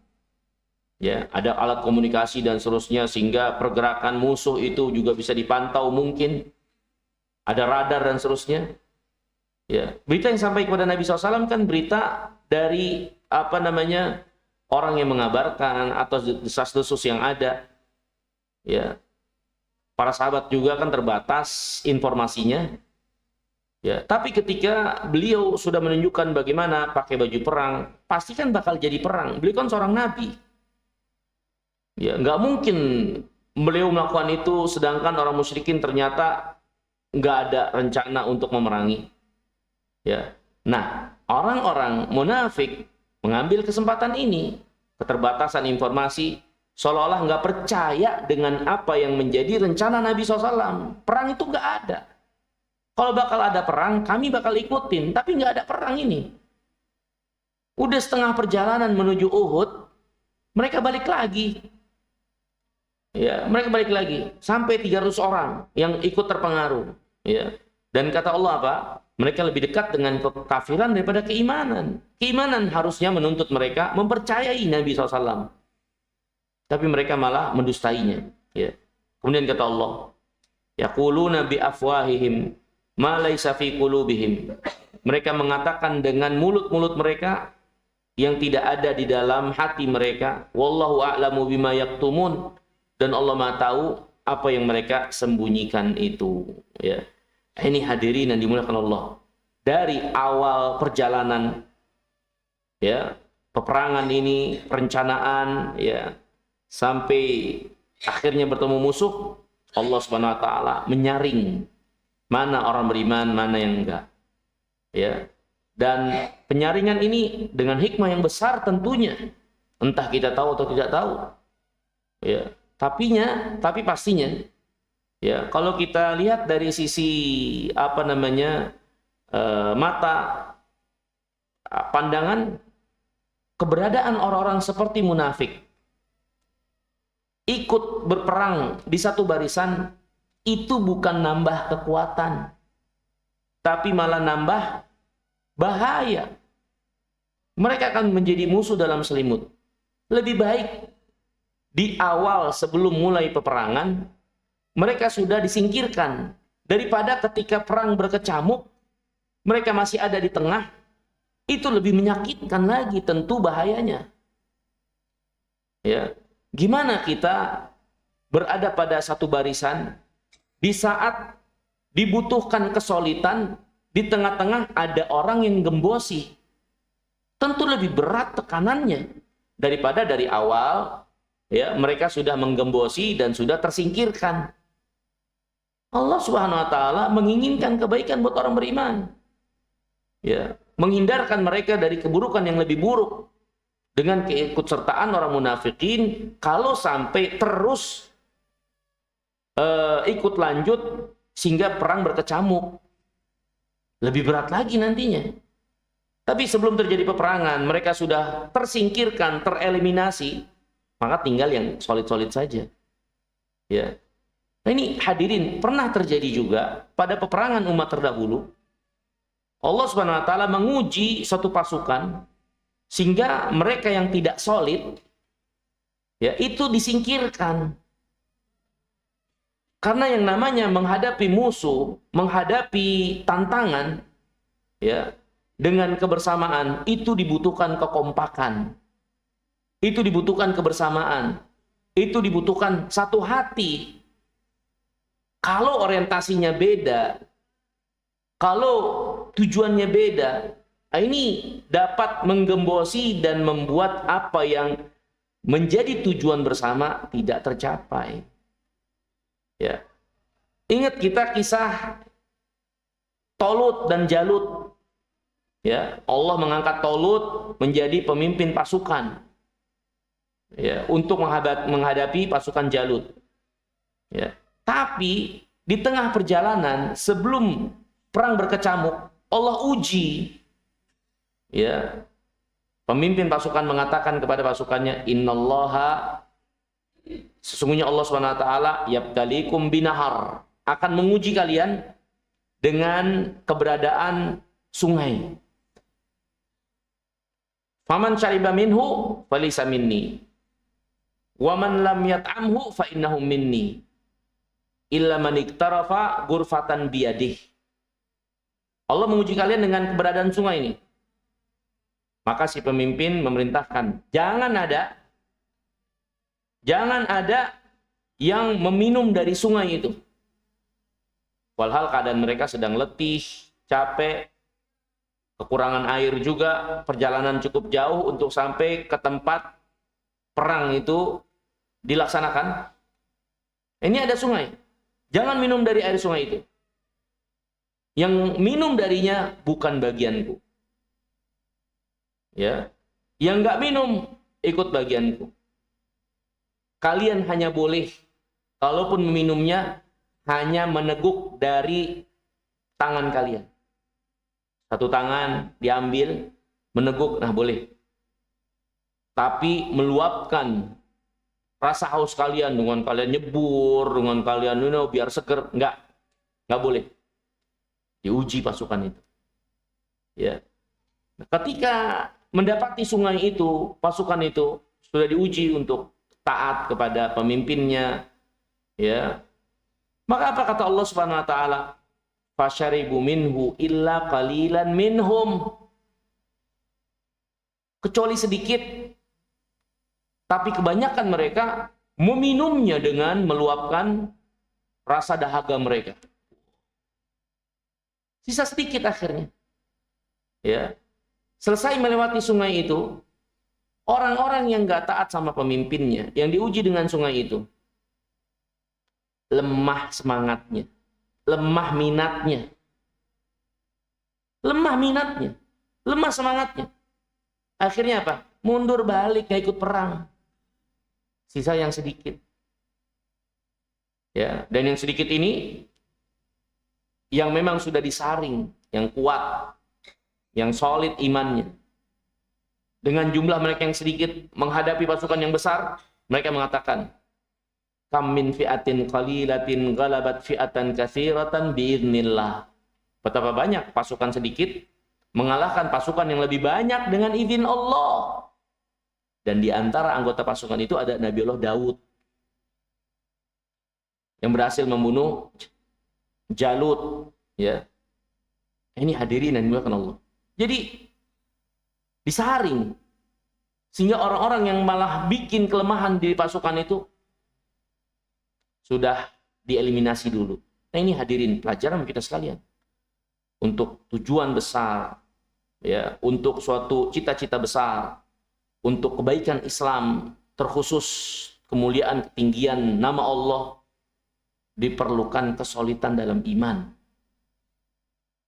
Ya, ada alat komunikasi dan seterusnya sehingga pergerakan musuh itu juga bisa dipantau mungkin. Ada radar dan seterusnya. Ya, berita yang sampai kepada Nabi SAW kan berita dari orang yang mengabarkan atau desas-desus yang ada. Ya, para sahabat juga kan terbatas informasinya. Ya, tapi ketika beliau sudah menunjukkan bagaimana pakai baju perang, pasti kan bakal jadi perang. Beliau kan seorang nabi. Ya, nggak mungkin beliau melakukan itu sedangkan orang musyrikin ternyata nggak ada rencana untuk memerangi. Ya, nah orang-orang munafik mengambil kesempatan ini, keterbatasan informasi, seolah-olah nggak percaya dengan apa yang menjadi rencana Nabi SAW. Perang itu nggak ada. Kalau bakal ada perang, kami bakal ikutin. Tapi nggak ada perang ini. Udah setengah perjalanan menuju Uhud, mereka balik lagi. Ya, mereka balik lagi. Sampai 300 orang yang ikut terpengaruh. Ya. Dan kata Allah apa? Mereka lebih dekat dengan kekafiran daripada keimanan. Keimanan harusnya menuntut mereka mempercayai Nabi SAW. Tapi mereka malah mendustainya. Ya. Kemudian kata Allah, yaquluna bi afwahihim ma laysa fi qulubihim. Mereka mengatakan dengan mulut-mulut mereka yang tidak ada di dalam hati mereka. Wallahu a'lamu bima yaktumun. Dan Allah Maha tahu apa yang mereka sembunyikan itu. Ya. Ini hadirin yang dimuliakan Allah. Dari awal perjalanan, ya, peperangan ini, perencanaan, ya, sampai akhirnya bertemu musuh, Allah Subhanahu Wa Taala menyaring mana orang beriman, mana yang enggak. Ya. Dan penyaringan ini dengan hikmah yang besar tentunya. Entah kita tahu atau tidak tahu. Ya. Tapi pastinya, ya, kalau kita lihat dari sisi mata pandangan, keberadaan orang-orang seperti munafik ikut berperang di satu barisan itu bukan nambah kekuatan, tapi malah nambah bahaya. Mereka akan menjadi musuh dalam selimut. Lebih baik di awal sebelum mulai peperangan mereka sudah disingkirkan daripada ketika perang berkecamuk mereka masih ada di tengah. Itu lebih menyakitkan lagi tentu bahayanya. Ya, gimana kita berada pada satu barisan di saat dibutuhkan kesolidan, di tengah-tengah ada orang yang gembosi. Tentu lebih berat tekanannya daripada dari awal. Ya, mereka sudah menggembosi dan sudah tersingkirkan. Allah Subhanahu Wa Taala menginginkan kebaikan buat orang beriman. Ya, menghindarkan mereka dari keburukan yang lebih buruk dengan keikutsertaan orang munafikin. Kalau sampai terus ikut lanjut sehingga perang berkecamuk, lebih berat lagi nantinya. Tapi sebelum terjadi peperangan, mereka sudah tersingkirkan, tereliminasi. Maka tinggal yang solid-solid saja. Ya. Nah, ini hadirin pernah terjadi juga pada peperangan umat terdahulu. Allah Subhanahu Wa Taala menguji satu pasukan sehingga mereka yang tidak solid, ya, itu disingkirkan. Karena yang namanya menghadapi musuh, menghadapi tantangan, ya, dengan kebersamaan itu dibutuhkan kekompakan. Itu dibutuhkan kebersamaan. Itu dibutuhkan satu hati. Kalau orientasinya beda, kalau tujuannya beda, ini dapat menggembosi dan membuat apa yang menjadi tujuan bersama tidak tercapai. Ya. Ingat kita kisah Tolut dan Jalut. Ya, Allah mengangkat Tolut menjadi pemimpin pasukan. ya, untuk menghadapi pasukan Jalut. Ya. Tapi di tengah perjalanan sebelum perang berkecamuk, Allah uji. Ya. Pemimpin pasukan mengatakan kepada pasukannya, "Innallaha, sesungguhnya Allah Subhanahu wa taala yabtalikum binahar, akan menguji kalian dengan keberadaan sungai. Faman syariba minhu falaysa minni, wa man lam yat'amhu fa innahu minni, illa man iktarafa ghurfatan biyadih." Allah menguji kalian dengan keberadaan sungai ini. Maka si pemimpin memerintahkan, jangan ada yang meminum dari sungai itu. Walhal keadaan mereka sedang letih, capek, kekurangan air juga, perjalanan cukup jauh untuk sampai ke tempat perang itu dilaksanakan. Ini ada sungai, jangan minum dari air sungai itu. Yang minum darinya bukan bagianku. Ya, yang nggak minum ikut bagianku. Kalian hanya boleh, kalaupun meminumnya, hanya meneguk dari tangan kalian. Satu tangan diambil, meneguk, nah boleh. Tapi meluapkan rasa haus kalian dengan kalian nyebur, dengan kalian biar seger, nggak boleh. Diuji pasukan itu. Ya. Nah, ketika mendapati sungai itu, pasukan itu sudah diuji untuk taat kepada pemimpinnya, ya. Maka apa kata Allah Subhanahu wa taala? Fasyaribu minhu illa qalilan minhum. Kecuali sedikit, tapi kebanyakan mereka meminumnya dengan meluapkan rasa dahaga mereka. Sisa sedikit akhirnya. Ya. Selesai melewati sungai itu, orang-orang yang nggak taat sama pemimpinnya, yang diuji dengan sungai itu, lemah semangatnya, lemah minatnya, lemah semangatnya. Akhirnya apa? Mundur balik, nggak ikut perang. Sisa yang sedikit. Ya, dan yang sedikit ini, yang memang sudah disaring, yang kuat, yang solid imannya. Dengan jumlah mereka yang sedikit menghadapi pasukan yang besar, mereka mengatakan, kam min fi'atin qalilatin ghalabat fi'atan katsiratan biiznillah. Betapa banyak pasukan sedikit mengalahkan pasukan yang lebih banyak dengan izin Allah. Dan di antara anggota pasukan itu ada Nabi Allah Daud yang berhasil membunuh Jalut, ya. Ini hadirin yang dimuliakan Allah. Jadi disaring sehingga orang-orang yang malah bikin kelemahan di pasukan itu sudah dieliminasi dulu. Nah, ini hadirin pelajaran kita sekalian untuk tujuan besar, ya, untuk suatu cita-cita besar, untuk kebaikan Islam, terkhusus kemuliaan ketinggian nama Allah, diperlukan kesolidan dalam iman.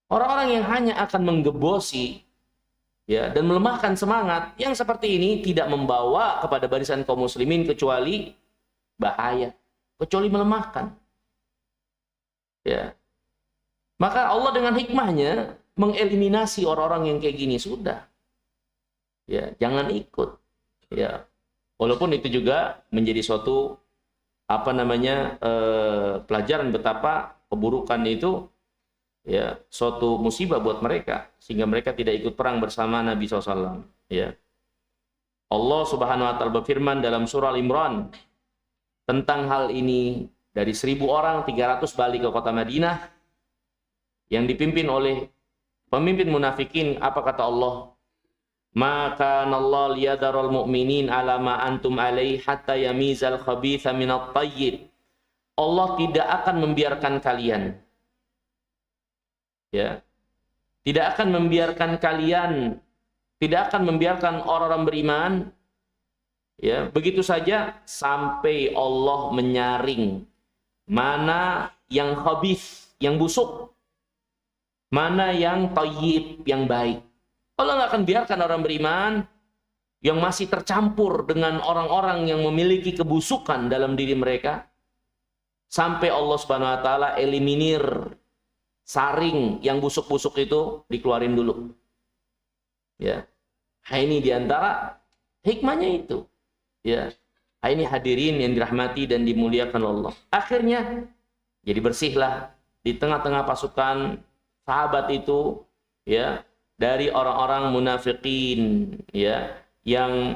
Orang-orang yang hanya akan menggebosi, ya, dan melemahkan semangat yang seperti ini tidak membawa kepada barisan kaum muslimin kecuali bahaya, kecuali melemahkan. Ya. Maka Allah dengan hikmahnya mengeliminasi orang-orang yang kayak gini sudah. Ya, jangan ikut. Ya. Walaupun itu juga menjadi suatu pelajaran betapa keburukan itu, ya, suatu musibah buat mereka sehingga mereka tidak ikut perang bersama Nabi SAW. Ya. Allah Subhanahu wa taala berfirman dalam surah Al-Imran tentang hal ini, dari 1.000 orang 300 balik ke kota Madinah yang dipimpin oleh pemimpin munafikin. Apa kata Allah? Maka Allah liyadarul mu'minin ala ma antum alaihi hatta yamizal khabitha minat tayyib. Allah tidak akan membiarkan kalian, ya, tidak akan membiarkan orang-orang beriman, ya, begitu saja sampai Allah menyaring mana yang khabith, yang busuk, mana yang thayyib, yang baik. Allah nggak akan biarkan orang beriman yang masih tercampur dengan orang-orang yang memiliki kebusukan dalam diri mereka, sampai Allah Subhanahu wa taala eliminir, saring yang busuk-busuk itu, dikeluarin dulu. Ya. Nah, ini diantara hikmahnya itu. Ya. Nah, ini hadirin yang dirahmati dan dimuliakan Allah. Akhirnya jadi bersihlah di tengah-tengah pasukan sahabat itu, ya, dari orang-orang munafikin, ya, yang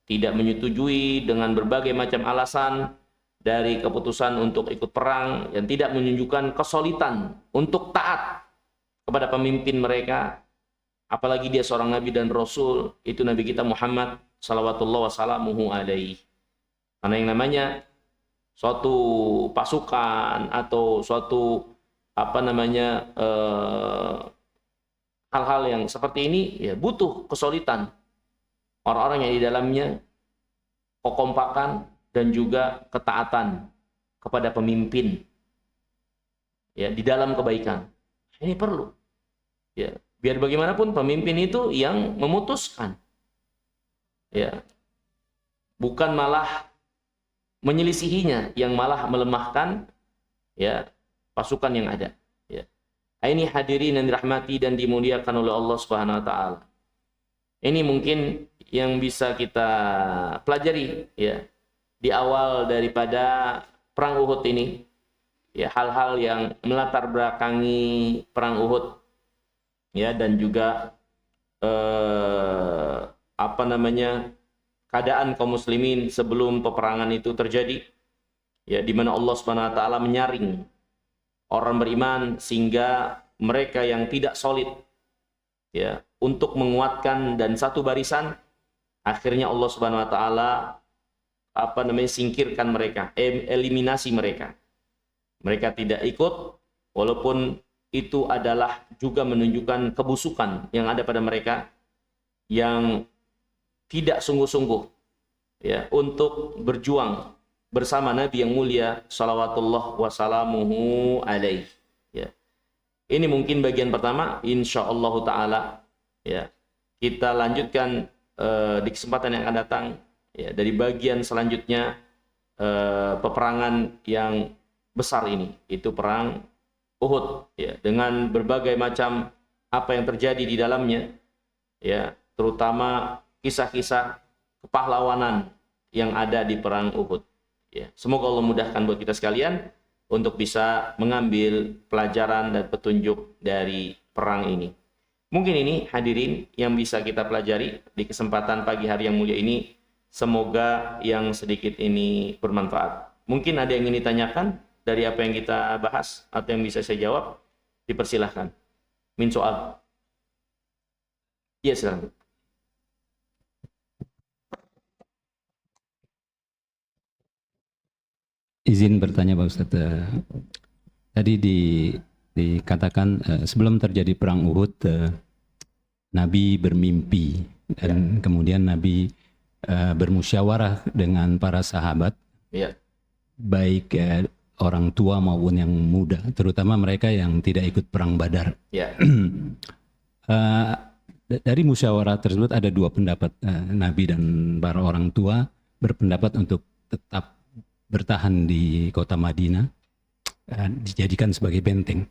tidak menyetujui dengan berbagai macam alasan dari keputusan untuk ikut perang, yang tidak menunjukkan kesulitan untuk taat kepada pemimpin mereka, apalagi dia seorang nabi dan rasul, itu Nabi kita Muhammad salawatullah wassalamuhu alaihi. Karena yang namanya suatu pasukan atau suatu hal-hal yang seperti ini, ya, butuh kesulitan orang-orang yang di dalamnya, kekompakan dan juga ketaatan kepada pemimpin, ya, di dalam kebaikan. Ini perlu, ya, biar bagaimanapun pemimpin itu yang memutuskan, ya, bukan malah menyelisihinya, yang malah melemahkan, ya, pasukan yang ada, ya. Ini hadirin yang dirahmati dan dimuliakan oleh Allah Subhanahu wa taala. Ini mungkin yang bisa kita pelajari, ya, di awal daripada perang Uhud ini, ya, hal-hal yang melatar belakangi perang Uhud, ya, dan juga keadaan kaum muslimin sebelum peperangan itu terjadi, ya, di mana Allah Subhanahu wa taala menyaring orang beriman sehingga mereka yang tidak solid, ya, untuk menguatkan dan satu barisan, akhirnya Allah Subhanahu wa taala singkirkan mereka, eliminasi mereka. Mereka tidak ikut, walaupun itu adalah juga menunjukkan kebusukan yang ada pada mereka, yang tidak sungguh-sungguh, ya, untuk berjuang bersama Nabi yang mulia salawatullah wassalamuhu alaihi, ya. Ini mungkin bagian pertama, insyaallah taala, ya. Kita lanjutkan di kesempatan yang akan datang, ya, dari bagian selanjutnya, peperangan yang besar ini, itu perang Uhud, ya, dengan berbagai macam apa yang terjadi di dalamnya, ya, terutama kisah-kisah kepahlawanan yang ada di perang Uhud, ya. Semoga Allah mudahkan buat kita sekalian untuk bisa mengambil pelajaran dan petunjuk dari perang ini. Mungkin ini hadirin yang bisa kita pelajari di kesempatan pagi hari yang mulia ini. Semoga yang sedikit ini bermanfaat. Mungkin ada yang ingin ditanyakan dari apa yang kita bahas atau yang bisa saya jawab, dipersilahkan. Min soal. Iya, silakan. Izin bertanya Pak Ustadz, tadi dikatakan sebelum terjadi perang Uhud, Nabi bermimpi dan kemudian Nabi bermusyawarah dengan para sahabat, ya, baik orang tua maupun yang muda, terutama mereka yang tidak ikut perang Badar. Ya. Dari musyawarah tersebut ada dua pendapat, Nabi dan para orang tua berpendapat untuk tetap bertahan di kota Madinah, dijadikan sebagai benteng.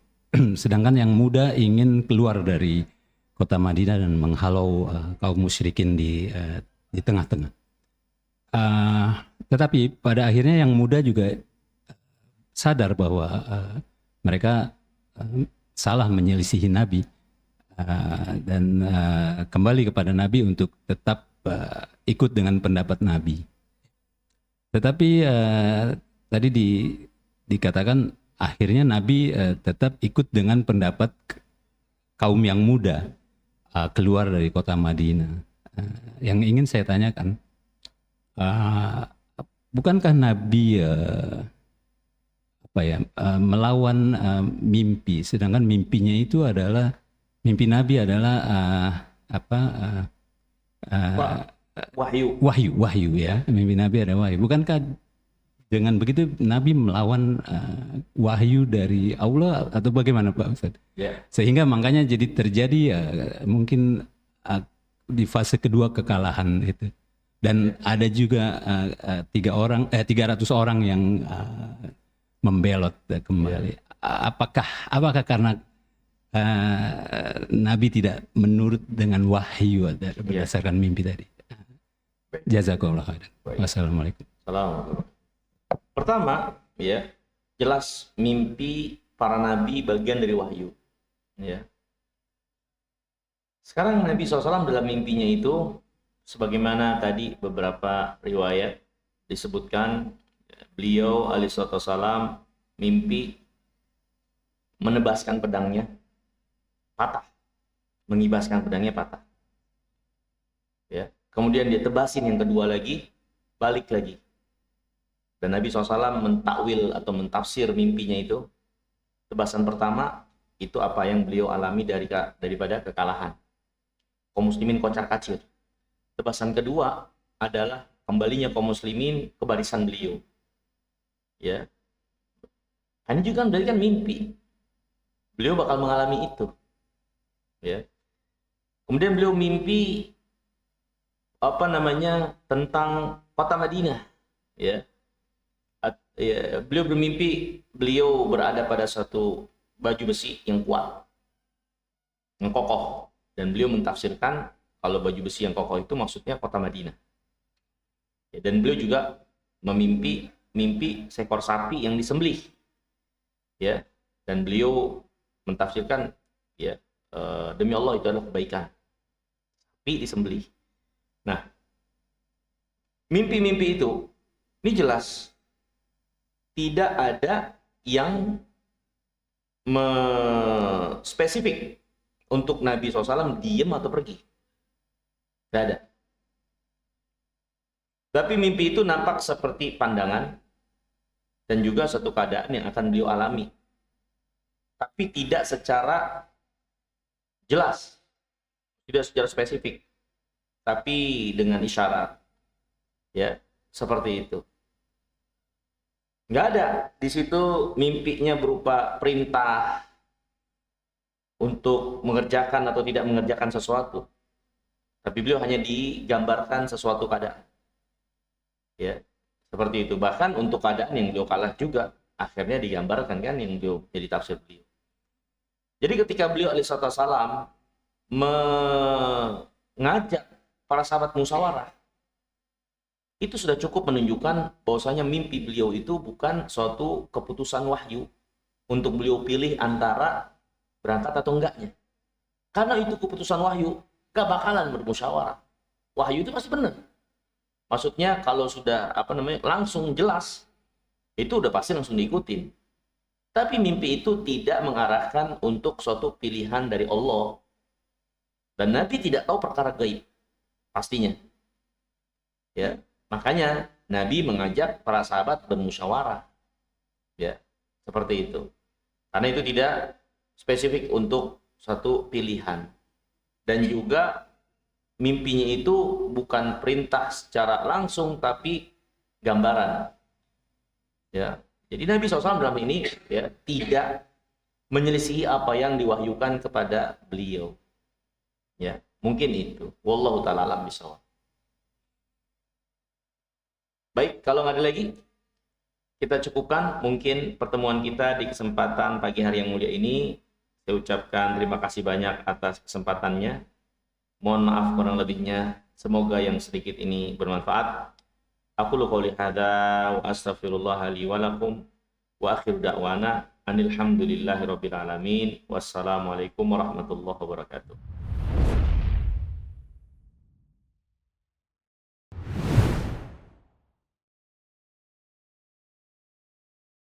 Sedangkan yang muda ingin keluar dari kota Madinah dan menghalau kaum musyrikin di tengah-tengah. Tetapi pada akhirnya yang muda juga sadar bahwa mereka salah menyelisihi Nabi, dan kembali kepada Nabi untuk tetap ikut dengan pendapat Nabi. Tetapi tadi dikatakan akhirnya Nabi tetap ikut dengan pendapat kaum yang muda keluar dari kota Madinah. Yang ingin saya tanyakan, bukankah Nabi melawan mimpi, sedangkan mimpinya itu adalah mimpi Nabi adalah wahyu, ya. Mimpi Nabi ada wahyu. Bukankah dengan begitu Nabi melawan wahyu dari Allah atau bagaimana Pak Ustadz? Yeah. Sehingga makanya jadi terjadi mungkin di fase kedua kekalahan itu. Dan ada juga 300 orang yang membelot kembali. Apakah karena Nabi tidak menurut dengan wahyu berdasarkan mimpi tadi? Jazakallah khairan. Wassalamualaikum. Assalamualaikum. Pertama, ya, jelas mimpi para nabi bagian dari wahyu. Ya. Sekarang Nabi SAW dalam mimpinya itu, sebagaimana tadi beberapa riwayat disebutkan, beliau alaihissalam mimpi menebaskan pedangnya patah, mengibaskan pedangnya patah. Ya. Kemudian dia tebasin yang kedua lagi, balik lagi. Dan Nabi SAW mentakwil atau mentafsir mimpinya itu. Tebasan pertama itu apa yang beliau alami daripada kekalahan. Kaum muslimin kocar-kacir. Tebasan kedua adalah kembalinya kaum muslimin ke barisan beliau. Ya. Ini juga kan mimpi. Beliau bakal mengalami itu. Ya. Kemudian beliau mimpi tentang kota Madinah. Ya. Beliau bermimpi beliau berada pada satu baju besi yang kuat, yang kokoh, dan beliau mentafsirkan kalau baju besi yang kokoh itu maksudnya kota Madinah. Ya, dan beliau juga mimpi seekor sapi yang disembelih. Ya, dan beliau mentafsirkan ya demi Allah itu adalah kebaikan. Sapi disembelih. Nah, mimpi-mimpi itu ini jelas tidak ada yang spesifik untuk Nabi SAW diam atau pergi. Tidak ada. Tapi mimpi itu nampak seperti pandangan dan juga satu keadaan yang akan beliau alami. Tapi tidak secara jelas, tidak secara spesifik, tapi dengan isyarat. Ya, seperti itu. Nggak ada di situ mimpinya berupa perintah untuk mengerjakan atau tidak mengerjakan sesuatu. Tapi beliau hanya digambarkan sesuatu keadaan. Ya, seperti itu. Bahkan untuk keadaan yang beliau kalah juga akhirnya digambarkan kan yang beliau jadi tafsir beliau. Jadi ketika beliau alaihissalam mengajak para sahabat musyawarah, itu sudah cukup menunjukkan bahwasanya mimpi beliau itu bukan suatu keputusan wahyu untuk beliau pilih antara berangkat atau enggaknya. Karena itu keputusan wahyu, gak bakalan bermusyawarah. Wahyu itu pasti benar. Maksudnya kalau sudah langsung jelas, itu udah pasti langsung diikutin. Tapi mimpi itu tidak mengarahkan untuk suatu pilihan dari Allah. Dan Nabi tidak tahu perkara gaib, pastinya. Ya. Makanya Nabi mengajak para sahabat bermusyawarah. Ya, seperti itu. Karena itu tidak spesifik untuk satu pilihan. Dan juga mimpinya itu bukan perintah secara langsung tapi gambaran. Ya. Jadi Nabi SAW dalam ini ya tidak menyelisihi apa yang diwahyukan kepada beliau. Ya, mungkin itu. Wallahu ta'ala alam bishawab. Baik, kalau nggak ada lagi, kita cukupkan mungkin pertemuan kita di kesempatan pagi hari yang mulia ini. Saya ucapkan terima kasih banyak atas kesempatannya. Mohon maaf kurang lebihnya. Semoga yang sedikit ini bermanfaat. Aku qouli hadza wa astaghfirullah li wa lakum wa akhiru da'wana anil hamdulillahi rabbil alamin. Wassalamualaikum warahmatullahi wabarakatuh.